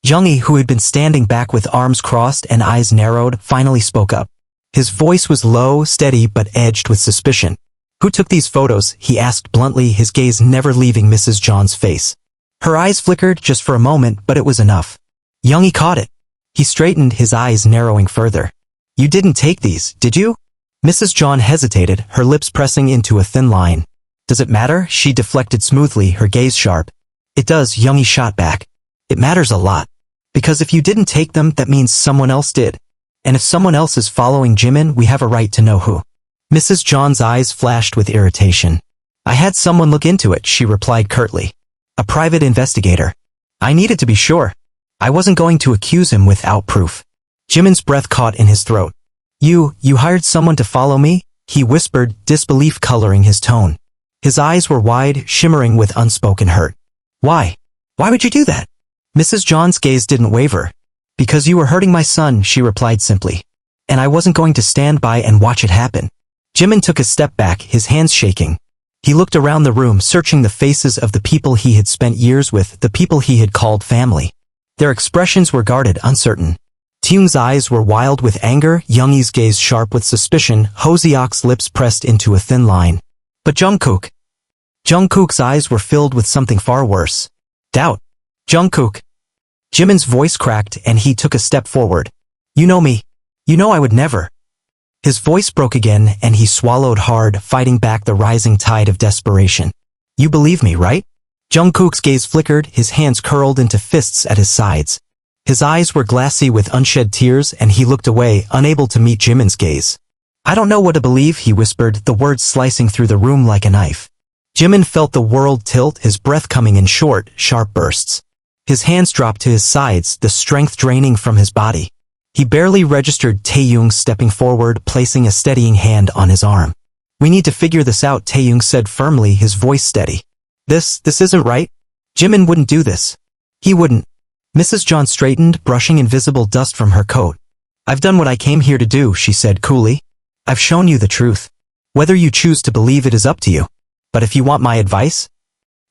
Yoongi, who had been standing back with arms crossed and eyes narrowed, finally spoke up. His voice was low, steady, but edged with suspicion. Who took these photos? He asked bluntly, his gaze never leaving Mrs. Jeon's face. Her eyes flickered just for a moment, but it was enough. Yoongi caught it. He straightened, his eyes narrowing further. You didn't take these, did you? Mrs. Jeon hesitated, her lips pressing into a thin line. Does it matter? She deflected smoothly, her gaze sharp. It does, Yoongi shot back. It matters a lot. Because if you didn't take them, that means someone else did. And if someone else is following Jimin, we have a right to know who. Mrs. Jeon's eyes flashed with irritation. I had someone look into it, she replied curtly. A private investigator. I needed to be sure. I wasn't going to accuse him without proof. Jimin's breath caught in his throat. You hired someone to follow me? He whispered, disbelief coloring his tone. His eyes were wide, shimmering with unspoken hurt. Why? Why would you do that? Mrs. Jeon's gaze didn't waver. Because you were hurting my son, she replied simply. And I wasn't going to stand by and watch it happen. Jimin took a step back, his hands shaking. He looked around the room, searching the faces of the people he had spent years with, the people he had called family. Their expressions were guarded, uncertain. Taehyung's eyes were wild with anger, Yoongi's gaze sharp with suspicion, Hoseok's lips pressed into a thin line. But Jungkook. Jungkook's eyes were filled with something far worse. Doubt. Jungkook. Jimin's voice cracked and he took a step forward. You know me. You know I would never. His voice broke again and he swallowed hard, fighting back the rising tide of desperation. You believe me, right? Jungkook's gaze flickered, his hands curled into fists at his sides. His eyes were glassy with unshed tears and he looked away, unable to meet Jimin's gaze. I don't know what to believe, he whispered, the words slicing through the room like a knife. Jimin felt the world tilt, his breath coming in short, sharp bursts. His hands dropped to his sides, the strength draining from his body. He barely registered Taehyung stepping forward, placing a steadying hand on his arm. We need to figure this out, Taehyung said firmly, his voice steady. This isn't right. Jimin wouldn't do this. He wouldn't. Mrs. Jeon straightened, brushing invisible dust from her coat. I've done what I came here to do, she said coolly. I've shown you the truth. Whether you choose to believe it is up to you. But if you want my advice?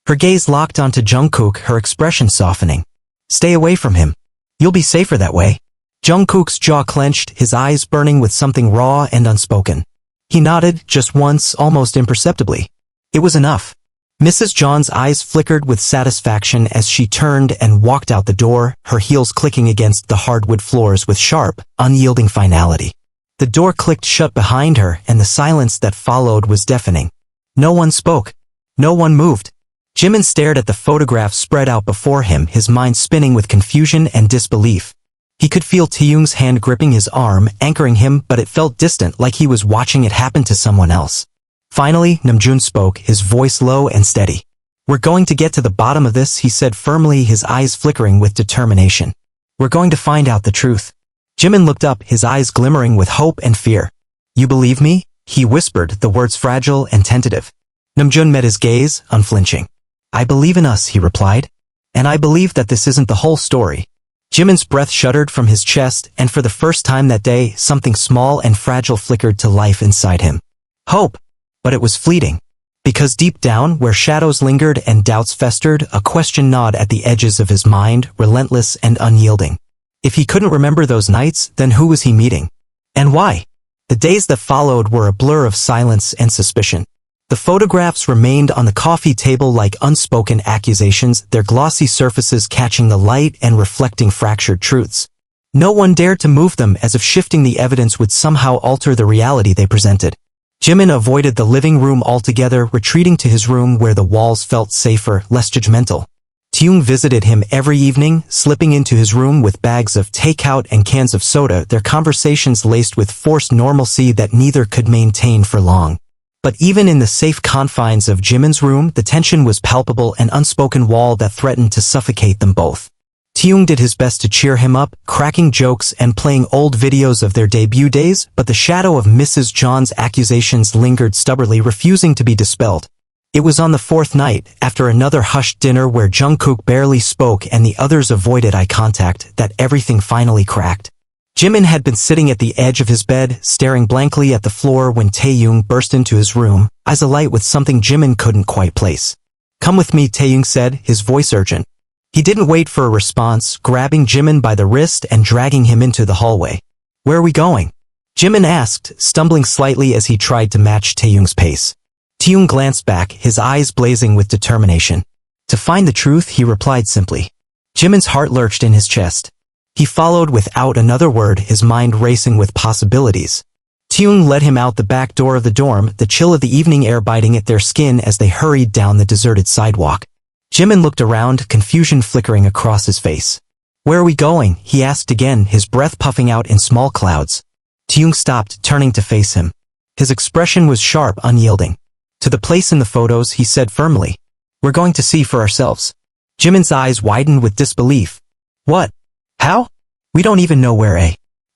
Her gaze locked onto Jungkook, her expression softening. Stay away from him. You'll be safer that way. Jungkook's jaw clenched, his eyes burning with something raw and unspoken. He nodded, just once, almost imperceptibly. It was enough. Mrs. Jeon's eyes flickered with satisfaction as she turned and walked out the door, her heels clicking against the hardwood floors with sharp, unyielding finality. The door clicked shut behind her and the silence that followed was deafening. No one spoke. No one moved. Jimin stared at the photograph spread out before him, his mind spinning with confusion and disbelief. He could feel Taehyung's hand gripping his arm, anchoring him, but it felt distant, like he was watching it happen to someone else. Finally, Namjoon spoke, his voice low and steady. We're going to get to the bottom of this, he said firmly, his eyes flickering with determination. We're going to find out the truth. Jimin looked up, his eyes glimmering with hope and fear. You believe me? He whispered, the words fragile and tentative. Namjoon met his gaze, unflinching. I believe in us, he replied. And I believe that this isn't the whole story. Jimin's breath shuddered from his chest, and for the first time that day, something small and fragile flickered to life inside him. Hope. But it was fleeting. Because deep down, where shadows lingered and doubts festered, a question gnawed at the edges of his mind, relentless and unyielding. If he couldn't remember those nights, then who was he meeting? And why? The days that followed were a blur of silence and suspicion. The photographs remained on the coffee table like unspoken accusations, their glossy surfaces catching the light and reflecting fractured truths. No one dared to move them, as if shifting the evidence would somehow alter the reality they presented. Jimin avoided the living room altogether, retreating to his room where the walls felt safer, less judgmental. Taehyung visited him every evening, slipping into his room with bags of takeout and cans of soda, their conversations laced with forced normalcy that neither could maintain for long. But even in the safe confines of Jimin's room, the tension was palpable, an unspoken wall that threatened to suffocate them both. Taehyung did his best to cheer him up, cracking jokes and playing old videos of their debut days, but the shadow of Mrs. Jeon's accusations lingered stubbornly, refusing to be dispelled. It was on the fourth night, after another hushed dinner where Jungkook barely spoke and the others avoided eye contact, that everything finally cracked. Jimin had been sitting at the edge of his bed, staring blankly at the floor when Taehyung burst into his room, eyes alight with something Jimin couldn't quite place. Come with me, Taehyung said, his voice urgent. He didn't wait for a response, grabbing Jimin by the wrist and dragging him into the hallway. Where are we going? Jimin asked, stumbling slightly as he tried to match Taehyung's pace. Taehyung glanced back, his eyes blazing with determination. To find the truth, he replied simply. Jimin's heart lurched in his chest. He followed without another word, his mind racing with possibilities. Taehyung led him out the back door of the dorm, the chill of the evening air biting at their skin as they hurried down the deserted sidewalk. Jimin looked around, confusion flickering across his face. Where are we going? He asked again, his breath puffing out in small clouds. Taehyung stopped, turning to face him. His expression was sharp, unyielding. To the place in the photos, he said firmly. We're going to see for ourselves. Jimin's eyes widened with disbelief. What? How? We don't even know where.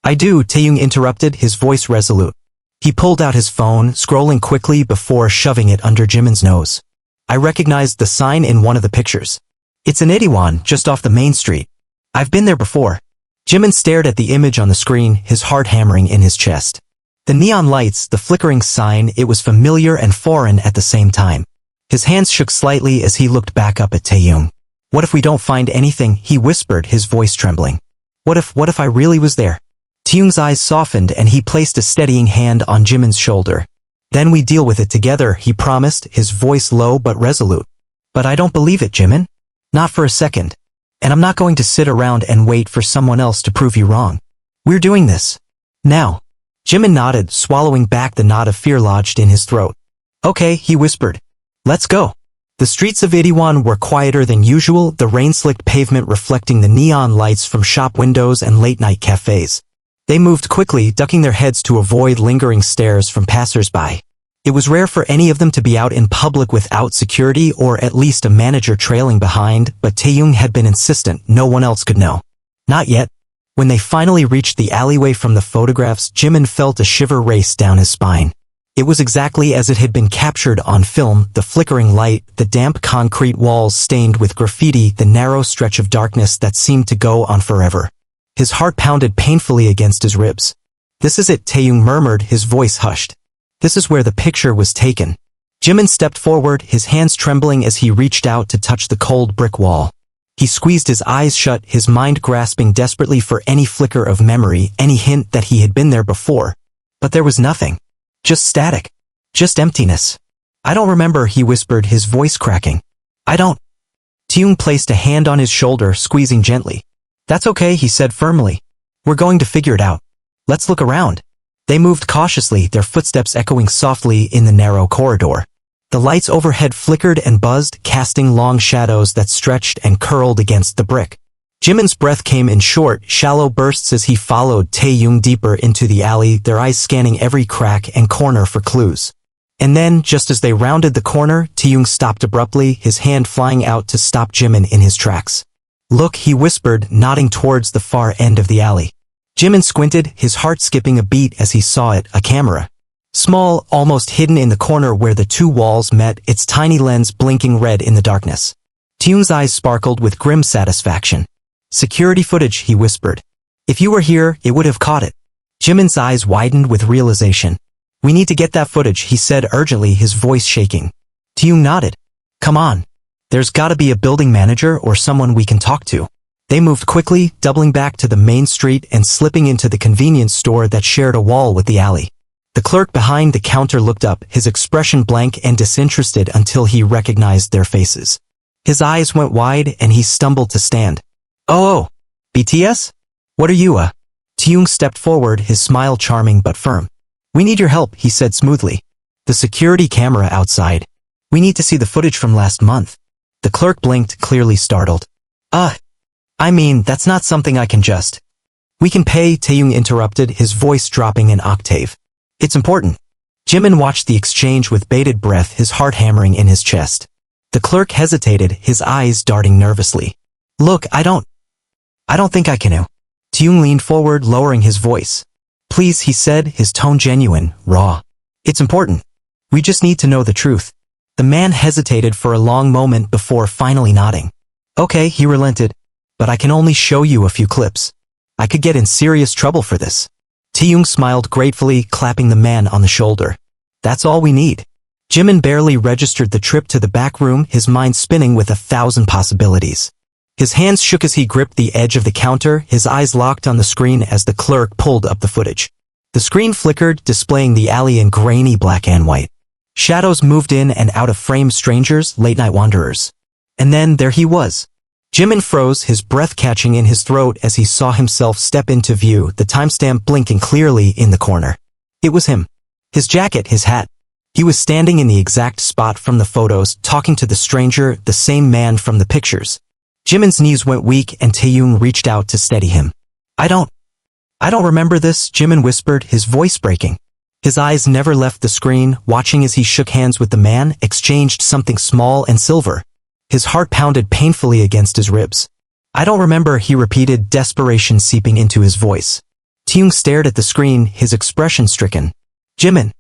I do, Taehyung interrupted, his voice resolute. He pulled out his phone, scrolling quickly before shoving it under Jimin's nose. I recognized the sign in one of the pictures. It's in Itaewon, just off the main street. I've been there before. Jimin stared at the image on the screen, his heart hammering in his chest. The neon lights, the flickering sign, it was familiar and foreign at the same time. His hands shook slightly as he looked back up at Taehyung. What if we don't find anything? He whispered, his voice trembling. What if I really was there? Taehyung's eyes softened and he placed a steadying hand on Jimin's shoulder. Then we deal with it together, he promised, his voice low but resolute. But I don't believe it, Jimin. Not for a second. And I'm not going to sit around and wait for someone else to prove you wrong. We're doing this. Now. Jimin nodded, swallowing back the knot of fear lodged in his throat. Okay, he whispered. Let's go. The streets of Itaewon were quieter than usual, the rain-slicked pavement reflecting the neon lights from shop windows and late-night cafes. They moved quickly, ducking their heads to avoid lingering stares from passers-by. It was rare for any of them to be out in public without security or at least a manager trailing behind, but Taehyung had been insistent no one else could know. Not yet. When they finally reached the alleyway from the photographs, Jimin felt a shiver race down his spine. It was exactly as it had been captured on film, the flickering light, the damp concrete walls stained with graffiti, the narrow stretch of darkness that seemed to go on forever. His heart pounded painfully against his ribs. This is it, Taehyung murmured, his voice hushed. This is where the picture was taken. Jimin stepped forward, his hands trembling as he reached out to touch the cold brick wall. He squeezed his eyes shut, his mind grasping desperately for any flicker of memory, any hint that he had been there before. But there was nothing. Just static. Just emptiness. I don't remember, he whispered, his voice cracking. I don't. Taehyung placed a hand on his shoulder, squeezing gently. That's okay, he said firmly. We're going to figure it out. Let's look around. They moved cautiously, their footsteps echoing softly in the narrow corridor. The lights overhead flickered and buzzed, casting long shadows that stretched and curled against the brick. Jimin's breath came in short, shallow bursts as he followed Taehyung deeper into the alley, their eyes scanning every crack and corner for clues. And then, just as they rounded the corner, Taehyung stopped abruptly, his hand flying out to stop Jimin in his tracks. "Look," he whispered, nodding towards the far end of the alley. Jimin squinted, his heart skipping a beat as he saw it, a camera. Small, almost hidden in the corner where the two walls met, its tiny lens blinking red in the darkness. Taehyung's eyes sparkled with grim satisfaction. "Security footage," he whispered. "If you were here, it would have caught it." Jimin's eyes widened with realization. "We need to get that footage," he said urgently, his voice shaking. Taehyung nodded. "Come on. There's gotta be a building manager or someone we can talk to." They moved quickly, doubling back to the main street and slipping into the convenience store that shared a wall with the alley. The clerk behind the counter looked up, his expression blank and disinterested until he recognized their faces. His eyes went wide and he stumbled to stand. Oh, BTS? What are you, Taehyung stepped forward, his smile charming but firm. "We need your help," he said smoothly. "The security camera outside. We need to see the footage from last month." The clerk blinked, clearly startled. I mean, that's not something I can just." "We can pay," Taehyung interrupted, his voice dropping an octave. "It's important." Jimin watched the exchange with bated breath, his heart hammering in his chest. The clerk hesitated, his eyes darting nervously. "Look, I don't think I can." Taehyung leaned forward, lowering his voice. "Please," he said, his tone genuine, raw. "It's important. We just need to know the truth." The man hesitated for a long moment before finally nodding. "Okay," he relented. "But I can only show you a few clips. I could get in serious trouble for this." Taehyung smiled gratefully, clapping the man on the shoulder. "That's all we need." Jimin barely registered the trip to the back room, his mind spinning with 1,000 possibilities. His hands shook as he gripped the edge of the counter, his eyes locked on the screen as the clerk pulled up the footage. The screen flickered, displaying the alley in grainy black and white. Shadows moved in and out of frame, strangers, late-night wanderers. And then there he was. Jimin froze, his breath catching in his throat as he saw himself step into view, the timestamp blinking clearly in the corner. It was him. His jacket, his hat. He was standing in the exact spot from the photos, talking to the stranger, the same man from the pictures. Jimin's knees went weak and Taehyung reached out to steady him. I don't remember this," Jimin whispered, his voice breaking. His eyes never left the screen, watching as he shook hands with the man, exchanged something small and silver. His heart pounded painfully against his ribs. "I don't remember," he repeated, desperation seeping into his voice. Taehyung stared at the screen, his expression stricken. "Jimin,"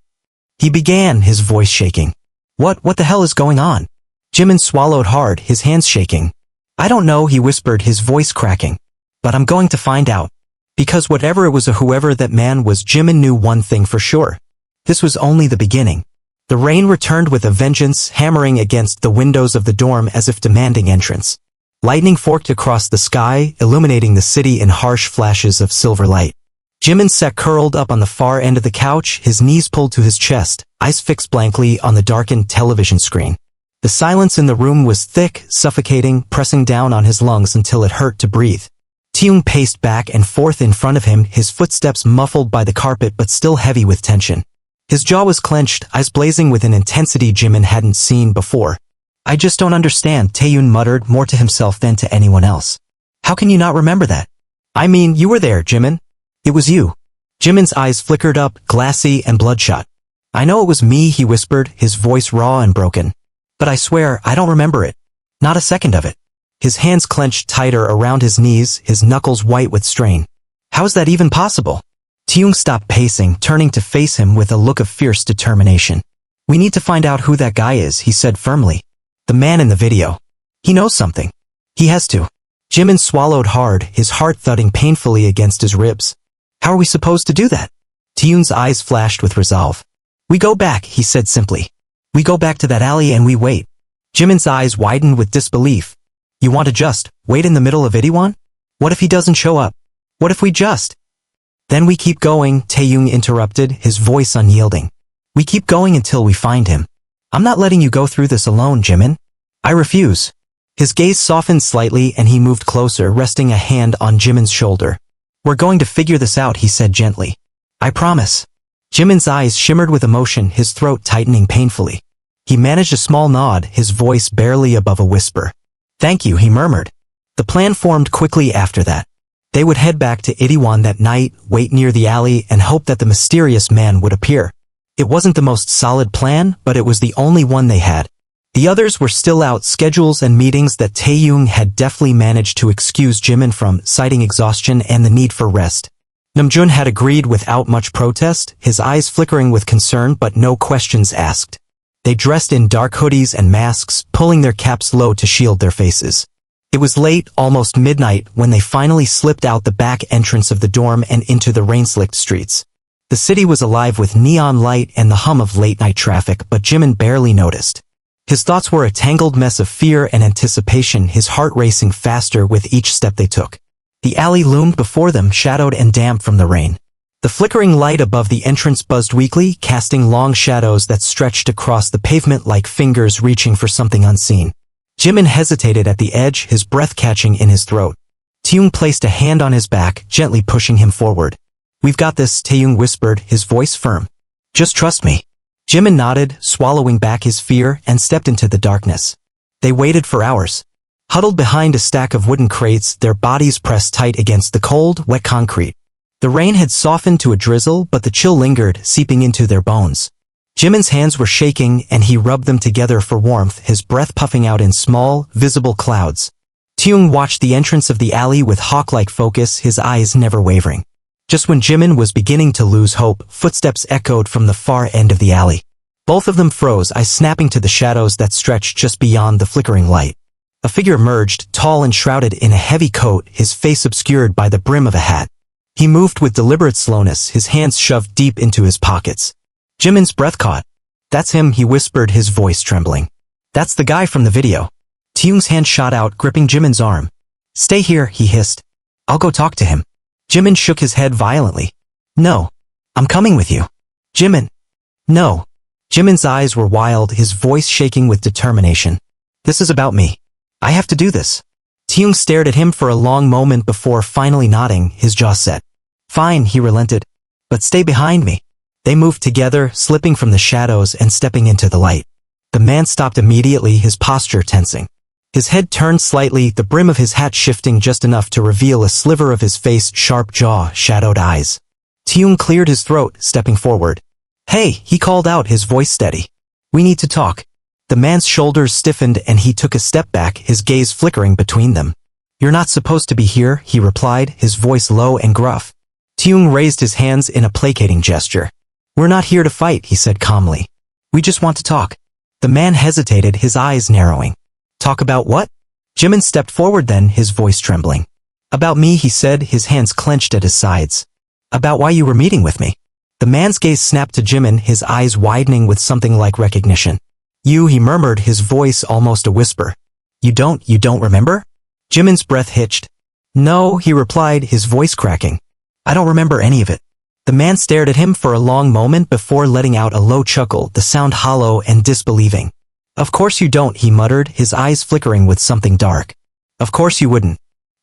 he began, his voice shaking. What the hell is going on?" Jimin swallowed hard, his hands shaking. "I don't know," he whispered, his voice cracking. "But I'm going to find out." Because whatever it was or whoever that man was, Jimin knew one thing for sure. This was only the beginning. The rain returned with a vengeance, hammering against the windows of the dorm as if demanding entrance. Lightning forked across the sky, illuminating the city in harsh flashes of silver light. Jimin sat curled up on the far end of the couch, his knees pulled to his chest, eyes fixed blankly on the darkened television screen. The silence in the room was thick, suffocating, pressing down on his lungs until it hurt to breathe. Taehyung paced back and forth in front of him, his footsteps muffled by the carpet but still heavy with tension. His jaw was clenched, eyes blazing with an intensity Jimin hadn't seen before. "I just don't understand," Taehyung muttered, more to himself than to anyone else. "How can you not remember that? I mean, you were there, Jimin. It was you." Jimin's eyes flickered up, glassy and bloodshot. "I know it was me," he whispered, his voice raw and broken. "But I swear, I don't remember it. Not a second of it." His hands clenched tighter around his knees, his knuckles white with strain. "How is that even possible?" Taehyung stopped pacing, turning to face him with a look of fierce determination. "We need to find out who that guy is," he said firmly. "The man in the video. He knows something. He has to." Jimin swallowed hard, his heart thudding painfully against his ribs. "How are we supposed to do that?" Taehyung's eyes flashed with resolve. "We go back," he said simply. "We go back to that alley and we wait." Jimin's eyes widened with disbelief. "You want to just wait in the middle of Itaewon? What if he doesn't show up? What if we just—" "Then we keep going," Taehyung interrupted, his voice unyielding. "We keep going until we find him. I'm not letting you go through this alone, Jimin. I refuse." His gaze softened slightly and he moved closer, resting a hand on Jimin's shoulder. "We're going to figure this out," he said gently. "I promise." Jimin's eyes shimmered with emotion, his throat tightening painfully. He managed a small nod, his voice barely above a whisper. "Thank you," he murmured. The plan formed quickly after that. They would head back to Itaewon that night, wait near the alley, and hope that the mysterious man would appear. It wasn't the most solid plan, but it was the only one they had. The others were still out, schedules and meetings that Taehyung had deftly managed to excuse Jimin from, citing exhaustion and the need for rest. Namjoon had agreed without much protest, his eyes flickering with concern but no questions asked. They dressed in dark hoodies and masks, pulling their caps low to shield their faces. It was late, almost midnight, when they finally slipped out the back entrance of the dorm and into the rain-slicked streets. The city was alive with neon light and the hum of late-night traffic, but Jimin barely noticed. His thoughts were a tangled mess of fear and anticipation, his heart racing faster with each step they took. The alley loomed before them, shadowed and damp from the rain. The flickering light above the entrance buzzed weakly, casting long shadows that stretched across the pavement like fingers reaching for something unseen. Jimin hesitated at the edge, his breath catching in his throat. Taehyung placed a hand on his back, gently pushing him forward. "We've got this," Taehyung whispered, his voice firm. "Just trust me." Jimin nodded, swallowing back his fear, and stepped into the darkness. They waited for hours. Huddled behind a stack of wooden crates, their bodies pressed tight against the cold, wet concrete. The rain had softened to a drizzle, but the chill lingered, seeping into their bones. Jimin's hands were shaking, and he rubbed them together for warmth, his breath puffing out in small, visible clouds. Taehyung watched the entrance of the alley with hawk-like focus, his eyes never wavering. Just when Jimin was beginning to lose hope, footsteps echoed from the far end of the alley. Both of them froze, eyes snapping to the shadows that stretched just beyond the flickering light. A figure emerged, tall and shrouded in a heavy coat, his face obscured by the brim of a hat. He moved with deliberate slowness, his hands shoved deep into his pockets. Jimin's breath caught. "That's him," he whispered, his voice trembling. "That's the guy from the video." Taehyung's hand shot out, gripping Jimin's arm. "Stay here," he hissed. "I'll go talk to him." Jimin shook his head violently. "No. I'm coming with you." "Jimin." "No." Jimin's eyes were wild, his voice shaking with determination. "This is about me. I have to do this." Taehyung stared at him for a long moment before finally nodding, his jaw set. "Fine," he relented. "But stay behind me." They moved together, slipping from the shadows and stepping into the light. The man stopped immediately, his posture tensing. His head turned slightly, the brim of his hat shifting just enough to reveal a sliver of his face, sharp jaw, shadowed eyes. Taehyung cleared his throat, stepping forward. "Hey," he called out, his voice steady. "We need to talk." The man's shoulders stiffened and he took a step back, his gaze flickering between them. "You're not supposed to be here," he replied, his voice low and gruff. Taehyung raised his hands in a placating gesture. "We're not here to fight," he said calmly. "We just want to talk." The man hesitated, his eyes narrowing. "Talk about what?" Jimin stepped forward then, his voice trembling. "About me," he said, his hands clenched at his sides. "About why you were meeting with me." The man's gaze snapped to Jimin, his eyes widening with something like recognition. "You," he murmured, his voice almost a whisper. You don't remember?" Jimin's breath hitched. "No," he replied, his voice cracking. "I don't remember any of it." The man stared at him for a long moment before letting out a low chuckle, the sound hollow and disbelieving. "Of course you don't," he muttered, his eyes flickering with something dark. "Of course you wouldn't."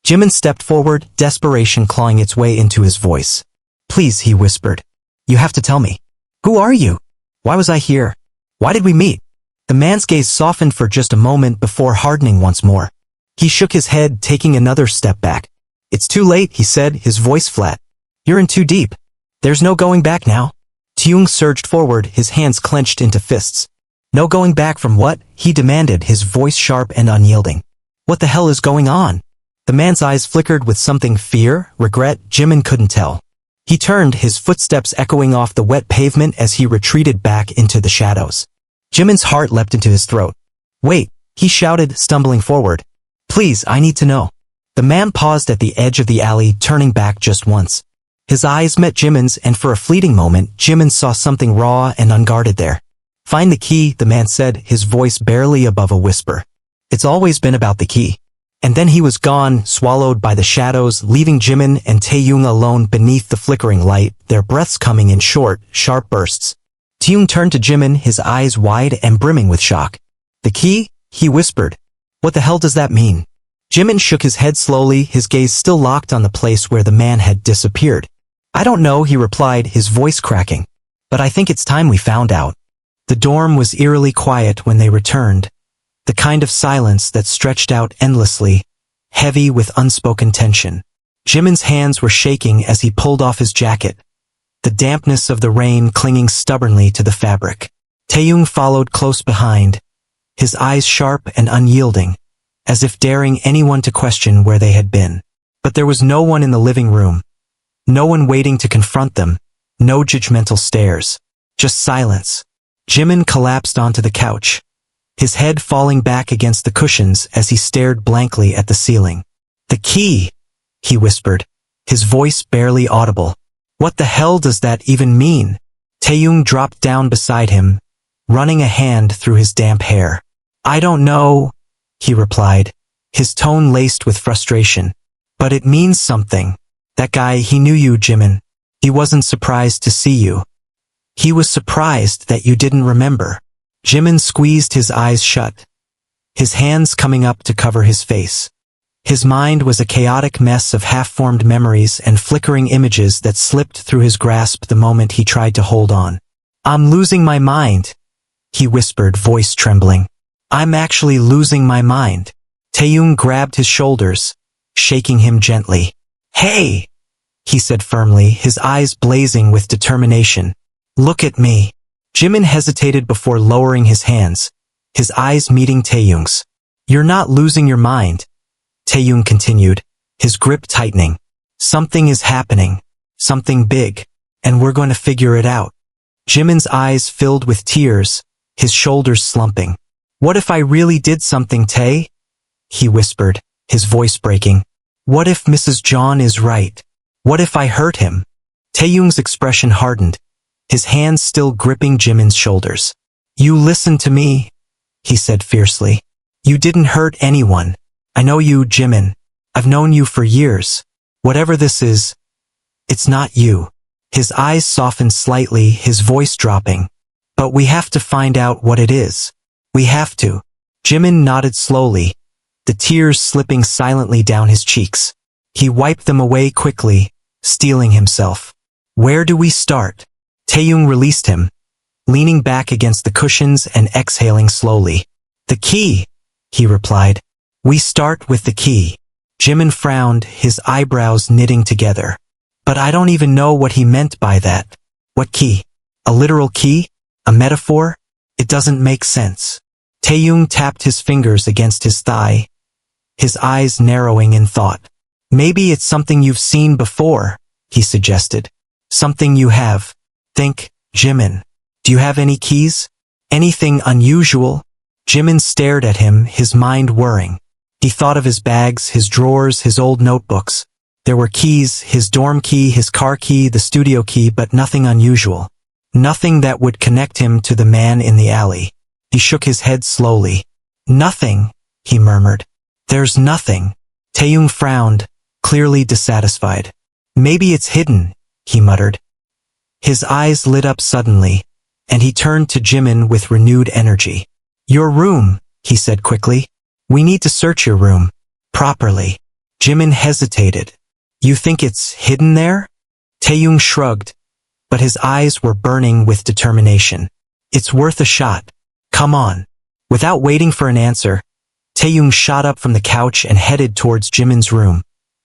Jimin stepped forward, desperation clawing its way into his voice. "Please," he whispered. "You have to tell me. Who are you? Why was I here? Why did we meet?" The man's gaze softened for just a moment before hardening once more. He shook his head, taking another step back. "It's too late," he said, his voice flat. "You're in too deep. There's no going back now." Taehyung surged forward, his hands clenched into fists. "No going back from what?" he demanded, his voice sharp and unyielding. "What the hell is going on?" The man's eyes flickered with something, fear, regret, Jimin couldn't tell. He turned, his footsteps echoing off the wet pavement as he retreated back into the shadows. Jimin's heart leapt into his throat. "Wait," he shouted, stumbling forward. "Please, I need to know." The man paused at the edge of the alley, turning back just once. His eyes met Jimin's, and for a fleeting moment, Jimin saw something raw and unguarded there. "Find the key," the man said, his voice barely above a whisper. "It's always been about the key." And then he was gone, swallowed by the shadows, leaving Jimin and Taehyung alone beneath the flickering light, their breaths coming in short, sharp bursts. Taehyung turned to Jimin, his eyes wide and brimming with shock. "The key?" he whispered. "What the hell does that mean?" Jimin shook his head slowly, his gaze still locked on the place where the man had disappeared. "I don't know," he replied, his voice cracking. "But I think it's time we found out." The dorm was eerily quiet when they returned. The kind of silence that stretched out endlessly, heavy with unspoken tension. Jimin's hands were shaking as he pulled off his jacket. the dampness of the rain clinging stubbornly to the fabric. Taehyung followed close behind, his eyes sharp and unyielding, as if daring anyone to question where they had been. But there was no one in the living room, no one waiting to confront them, no judgmental stares, just silence. Jimin collapsed onto the couch, his head falling back against the cushions as he stared blankly at the ceiling. "The key," he whispered, his voice barely audible. "What the hell does that even mean?" Taehyung dropped down beside him, running a hand through his damp hair. "I don't know," he replied, his tone laced with frustration. "But it means something. That guy, he knew you, Jimin. He wasn't surprised to see you. He was surprised that you didn't remember." Jimin squeezed his eyes shut, his hands coming up to cover his face. His mind was a chaotic mess of half-formed memories and flickering images that slipped through his grasp the moment he tried to hold on. "I'm losing my mind," he whispered, voice trembling. "I'm actually losing my mind." Taehyung grabbed his shoulders, shaking him gently. "Hey," he said firmly, his eyes blazing with determination. "Look at me." Jimin hesitated before lowering his hands, his eyes meeting Taehyung's. "You're not losing your mind," Taehyung continued, his grip tightening. "Something is happening, something big, and we're going to figure it out." Jimin's eyes filled with tears, his shoulders slumping. "What if I really did something, Tae?" he whispered, his voice breaking. "What if Mrs. Jeon is right? What if I hurt him?" Taehyung's expression hardened, his hands still gripping Jimin's shoulders. "You listen to me," he said fiercely. "You didn't hurt anyone. I know you, Jimin. I've known you for years. Whatever this is, it's not you." His eyes softened slightly, his voice dropping. "But we have to find out what it is. We have to." Jimin nodded slowly, the tears slipping silently down his cheeks. He wiped them away quickly, steeling himself. "Where do we start?" Taehyung released him, leaning back against the cushions and exhaling slowly. "The key," he replied. "We start with the key." Jimin frowned, his eyebrows knitting together. "But I don't even know what he meant by that." "What key? A literal key? A metaphor? It doesn't make sense." Taehyung tapped his fingers against his thigh, his eyes narrowing in thought. "Maybe it's something you've seen before," he suggested. "Something you have. Think, Jimin. Do you have any keys? Anything unusual?" Jimin stared at him, his mind whirring. He thought of his bags, his drawers, his old notebooks. There were keys, his dorm key, his car key, the studio key, but nothing unusual. Nothing that would connect him to the man in the alley. He shook his head slowly. "Nothing," he murmured. "There's nothing." Taehyung frowned, clearly dissatisfied. "Maybe it's hidden," he muttered. His eyes lit up suddenly, and he turned to Jimin with renewed energy. "Your room," he said quickly. "We need to search your room. Properly." Jimin hesitated. "You think it's hidden there?" Taehyung shrugged, but his eyes were burning with determination. "It's worth a shot. Come on." Without waiting for an answer, Taehyung shot up from the couch and headed towards Jimin's room,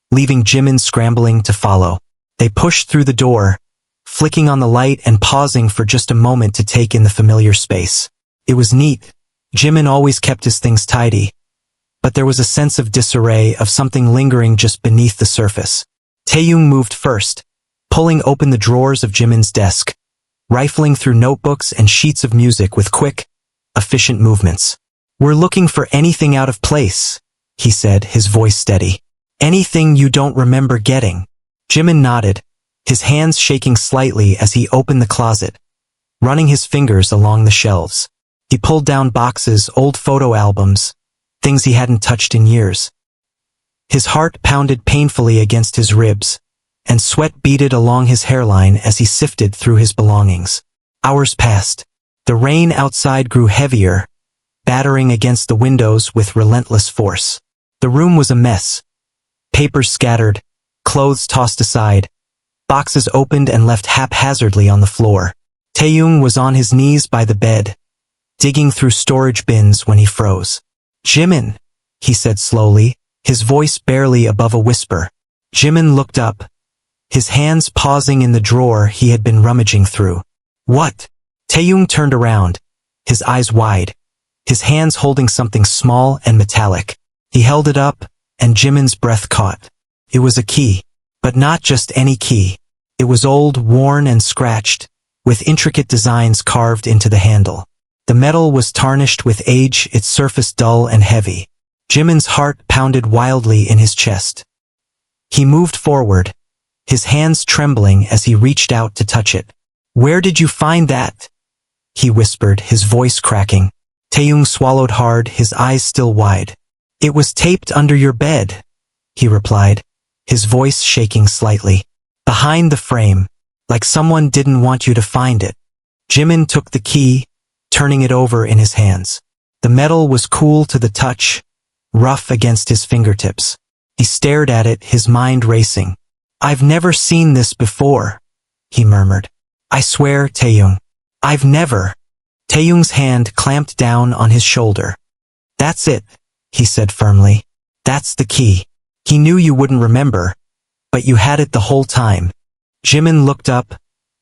leaving Jimin scrambling to follow. They pushed through the door, flicking on the light and pausing for just a moment to take in the familiar space. It was neat. Jimin always kept his things tidy, but there was a sense of disarray, of something lingering just beneath the surface. Taehyung moved first, pulling open the drawers of Jimin's desk, rifling through notebooks and sheets of music with quick, efficient movements. "We're looking for anything out of place," he said, his voice steady. "Anything you don't remember getting." Jimin nodded, his hands shaking slightly as he opened the closet, running his fingers along the shelves. He pulled down boxes, old photo albums, things he hadn't touched in years. His heart pounded painfully against his ribs, and sweat beaded along his hairline as he sifted through his belongings. Hours passed. The rain outside grew heavier, battering against the windows with relentless force. The room was a mess. Papers scattered, clothes tossed aside, boxes opened and left haphazardly on the floor. Taehyung was on his knees by the bed, digging through storage bins when he froze. "Jimin," he said slowly, his voice barely above a whisper. Jimin looked up, his hands pausing in the drawer he had been rummaging through. What? Taehyung turned around, his eyes wide, his hands holding something small and metallic. He held it up, and Jimin's breath caught. It was a key. But not just any key. It was old, worn and scratched, with intricate designs carved into the handle. The metal was tarnished with age, its surface dull and heavy. Jimin's heart pounded wildly in his chest. He moved forward, his hands trembling as he reached out to touch it. "Where did you find that?" he whispered, his voice cracking. Taehyung swallowed hard, his eyes still wide. "It was taped under your bed," he replied, his voice shaking slightly. "Behind the frame, like someone didn't want you to find it." Jimin took the key, turning it over in his hands. The metal was cool to the touch, rough against his fingertips. He stared at it, his mind racing. "I've never seen this before," he murmured. "I swear, Taehyung, I've never." Taehyung's hand clamped down on his shoulder. "That's it," he said firmly. "That's the key. He knew you wouldn't remember, but you had it the whole time." Jimin looked up,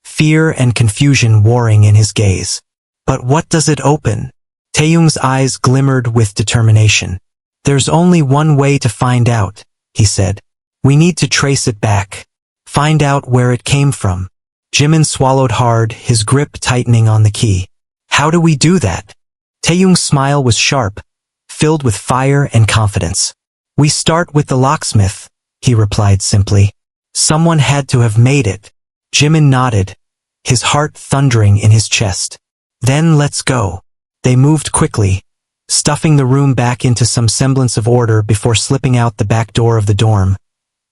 fear and confusion warring in his gaze. "But what does it open?" Taehyung's eyes glimmered with determination. "There's only one way to find out," he said. "We need to trace it back. Find out where it came from." Jimin swallowed hard, his grip tightening on the key. "How do we do that?" Taehyung's smile was sharp, filled with fire and confidence. "We start with the locksmith," he replied simply. "Someone had to have made it." Jimin nodded, his heart thundering in his chest. "Then let's go." They moved quickly, stuffing the room back into some semblance of order before slipping out the back door of the dorm,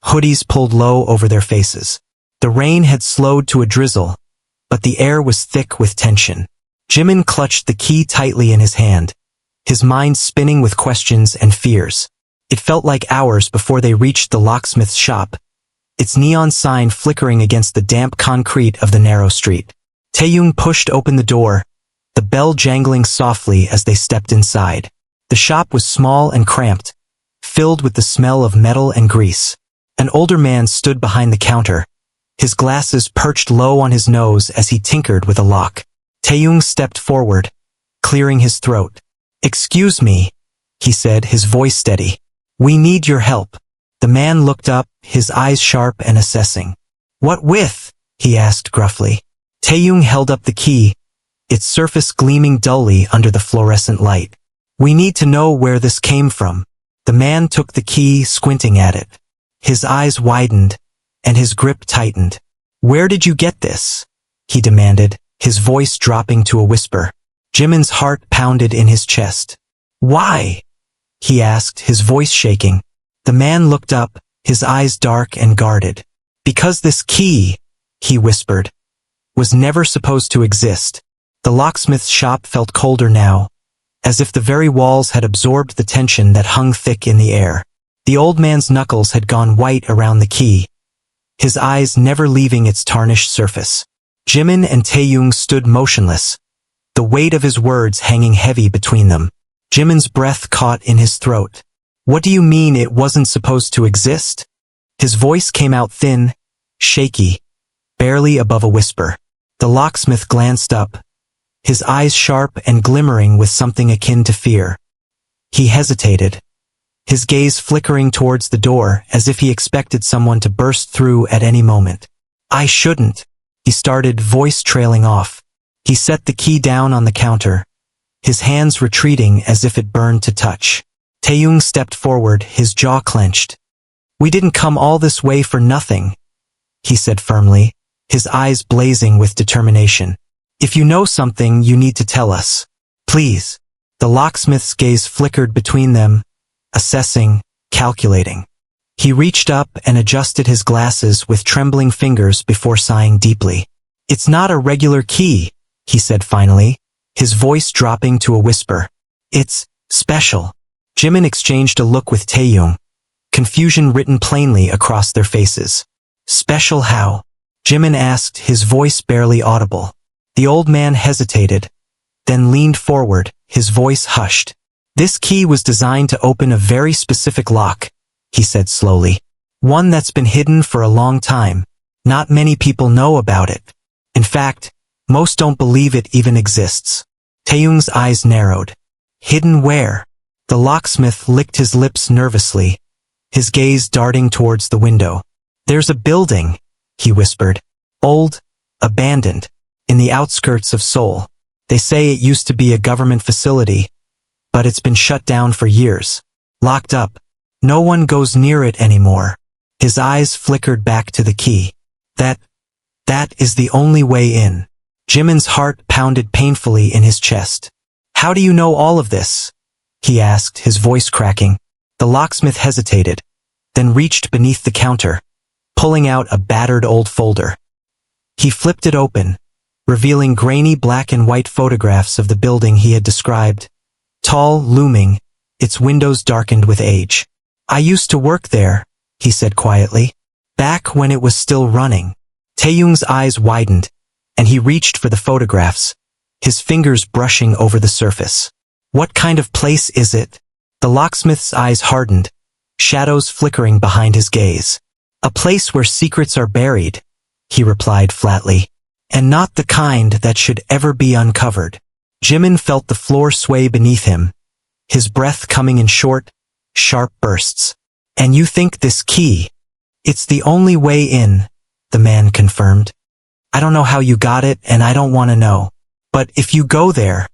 hoodies pulled low over their faces. The rain had slowed to a drizzle, but the air was thick with tension. Jimin clutched the key tightly in his hand, his mind spinning with questions and fears. It felt like hours before they reached the locksmith's shop, its neon sign flickering against the damp concrete of the narrow street. Taehyung pushed open the door, the bell jangling softly as they stepped inside. The shop was small and cramped, filled with the smell of metal and grease. An older man stood behind the counter, his glasses perched low on his nose as he tinkered with a lock. Taehyung stepped forward, clearing his throat. "Excuse me," he said, his voice steady. "We need your help." The man looked up, his eyes sharp and assessing. "What with?" he asked gruffly. Taehyung held up the key, its surface gleaming dully under the fluorescent light. "We need to know where this came from." The man took the key, squinting at it. His eyes widened, and his grip tightened. "Where did you get this?" he demanded, his voice dropping to a whisper. Jimin's heart pounded in his chest. "Why?" he asked, his voice shaking. The man looked up, his eyes dark and guarded. "Because this key," he whispered, "was never supposed to exist." The locksmith's shop felt colder now, as if the very walls had absorbed the tension that hung thick in the air. The old man's knuckles had gone white around the key, his eyes never leaving its tarnished surface. Jimin and Taehyung stood motionless, the weight of his words hanging heavy between them. Jimin's breath caught in his throat. "What do you mean it wasn't supposed to exist?" His voice came out thin, shaky, barely above a whisper. The locksmith glanced up, his eyes sharp and glimmering with something akin to fear. He hesitated, his gaze flickering towards the door as if he expected someone to burst through at any moment. "I shouldn't," he started, voice trailing off. He set the key down on the counter, his hands retreating as if it burned to touch. Taehyung stepped forward, his jaw clenched. "We didn't come all this way for nothing," he said firmly, his eyes blazing with determination. "If you know something, you need to tell us. Please." The locksmith's gaze flickered between them, assessing, calculating. He reached up and adjusted his glasses with trembling fingers before sighing deeply. "It's not a regular key," he said finally, his voice dropping to a whisper. "It's special." Jimin exchanged a look with Taehyung, confusion written plainly across their faces. "Special how?" Jimin asked, his voice barely audible. The old man hesitated, then leaned forward, his voice hushed. "This key was designed to open a very specific lock," he said slowly. "One that's been hidden for a long time." Not many people know about it. In fact, most don't believe it even exists. Taehyung's eyes narrowed. Hidden where? The locksmith licked his lips nervously, his gaze darting towards the window. There's a building, he whispered. Old, abandoned, in the outskirts of Seoul. They say it used to be a government facility, but it's been shut down for years. Locked up. No one goes near it anymore. His eyes flickered back to the key. That is the only way in. Jimin's heart pounded painfully in his chest. How do you know all of this? He asked, his voice cracking. The locksmith hesitated, then reached beneath the counter, pulling out a battered old folder. He flipped it open, revealing grainy black and white photographs of the building he had described. Tall, looming, its windows darkened with age. I used to work there, he said quietly. Back when it was still running. Taehyung's eyes widened, and he reached for the photographs, his fingers brushing over the surface. What kind of place is it? The locksmith's eyes hardened, shadows flickering behind his gaze. A place where secrets are buried, he replied flatly, and not the kind that should ever be uncovered. Jimin felt the floor sway beneath him, his breath coming in short, sharp bursts. And you think this key? It's the only way in, the man confirmed. I don't know how you got it, and I don't want to know. But if you go there...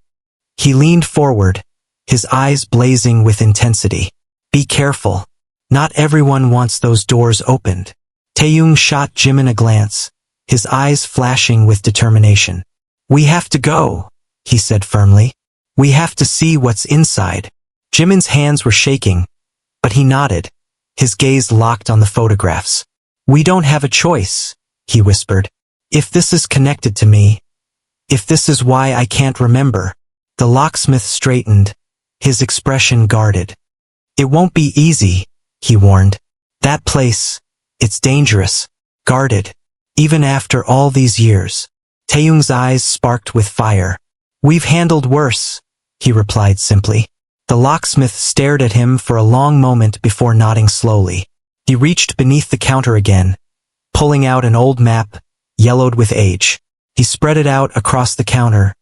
He leaned forward, his eyes blazing with intensity. Be careful. Not everyone wants those doors opened. Taehyung shot Jimin a glance, his eyes flashing with determination. We have to go, he said firmly. We have to see what's inside. Jimin's hands were shaking, but he nodded, his gaze locked on the photographs. We don't have a choice, he whispered. If this is connected to me, if this is why I can't remember. The locksmith straightened, his expression guarded. It won't be easy, he warned. That place, it's dangerous, guarded, even after all these years. Taehyung's eyes sparked with fire. We've handled worse, he replied simply. The locksmith stared at him for a long moment before nodding slowly. He reached beneath the counter again, pulling out an old map, yellowed with age. He spread it out across the counter,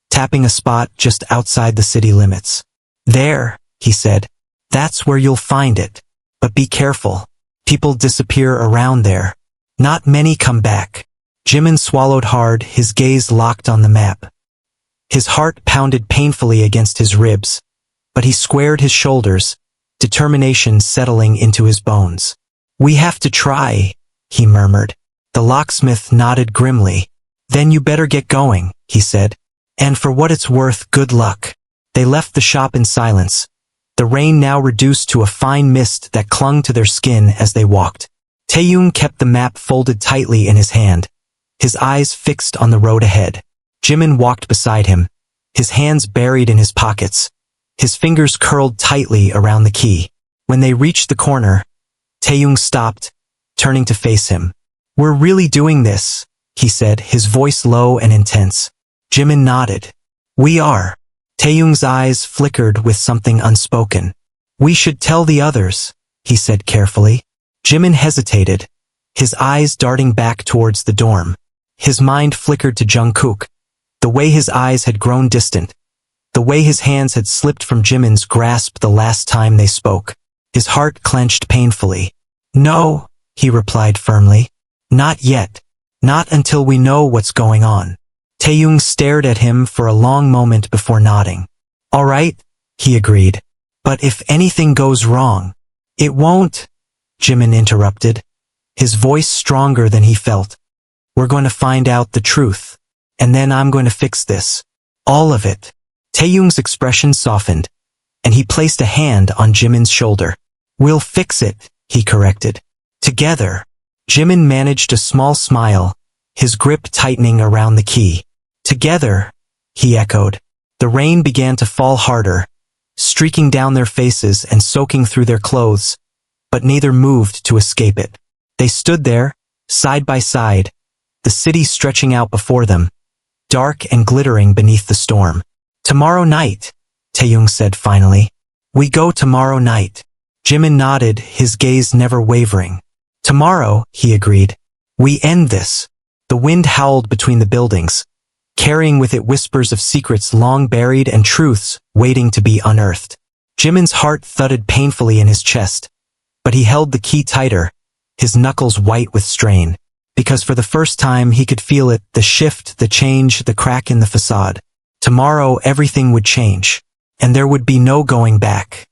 tapping a spot just outside the city limits. There, he said. That's where you'll find it. But be careful. People disappear around there. Not many come back. Jimin swallowed hard, his gaze locked on the map. His heart pounded painfully against his ribs, but he squared his shoulders, determination settling into his bones. We have to try, he murmured. The locksmith nodded grimly. Then you better get going, he said. And for what it's worth, good luck. They left the shop in silence, the rain now reduced to a fine mist that clung to their skin as they walked. Taehyung kept the map folded tightly in his hand, his eyes fixed on the road ahead. Jimin walked beside him, his hands buried in his pockets, his fingers curled tightly around the key. When they reached the corner, Taehyung stopped, turning to face him. We're really doing this, he said, his voice low and intense. Jimin nodded. We are. Taehyung's eyes flickered with something unspoken. We should tell the others, he said carefully. Jimin hesitated, his eyes darting back towards the dorm. His mind flickered to Jungkook, the way his eyes had grown distant, the way his hands had slipped from Jimin's grasp the last time they spoke. His heart clenched painfully. No, he replied firmly. Not yet. Not until we know what's going on. Taehyung stared at him for a long moment before nodding. All right, he agreed. But if anything goes wrong, it won't, Jimin interrupted, his voice stronger than he felt. We're going to find out the truth, and then I'm going to fix this. All of it. Taehyung's expression softened, and he placed a hand on Jimin's shoulder. We'll fix it, he corrected. Together. Jimin managed a small smile, his grip tightening around the key. Together, he echoed. The rain began to fall harder, streaking down their faces and soaking through their clothes, but neither moved to escape it. They stood there, side by side, the city stretching out before them, dark and glittering beneath the storm. Tomorrow night, Taehyung said finally. We go tomorrow night. Jimin nodded, his gaze never wavering. Tomorrow, he agreed. We end this. The wind howled between the buildings, carrying with it whispers of secrets long buried and truths waiting to be unearthed. Jimin's heart thudded painfully in his chest, but he held the key tighter, his knuckles white with strain, because for the first time he could feel it, the shift, the change, the crack in the facade. Tomorrow everything would change, and there would be no going back.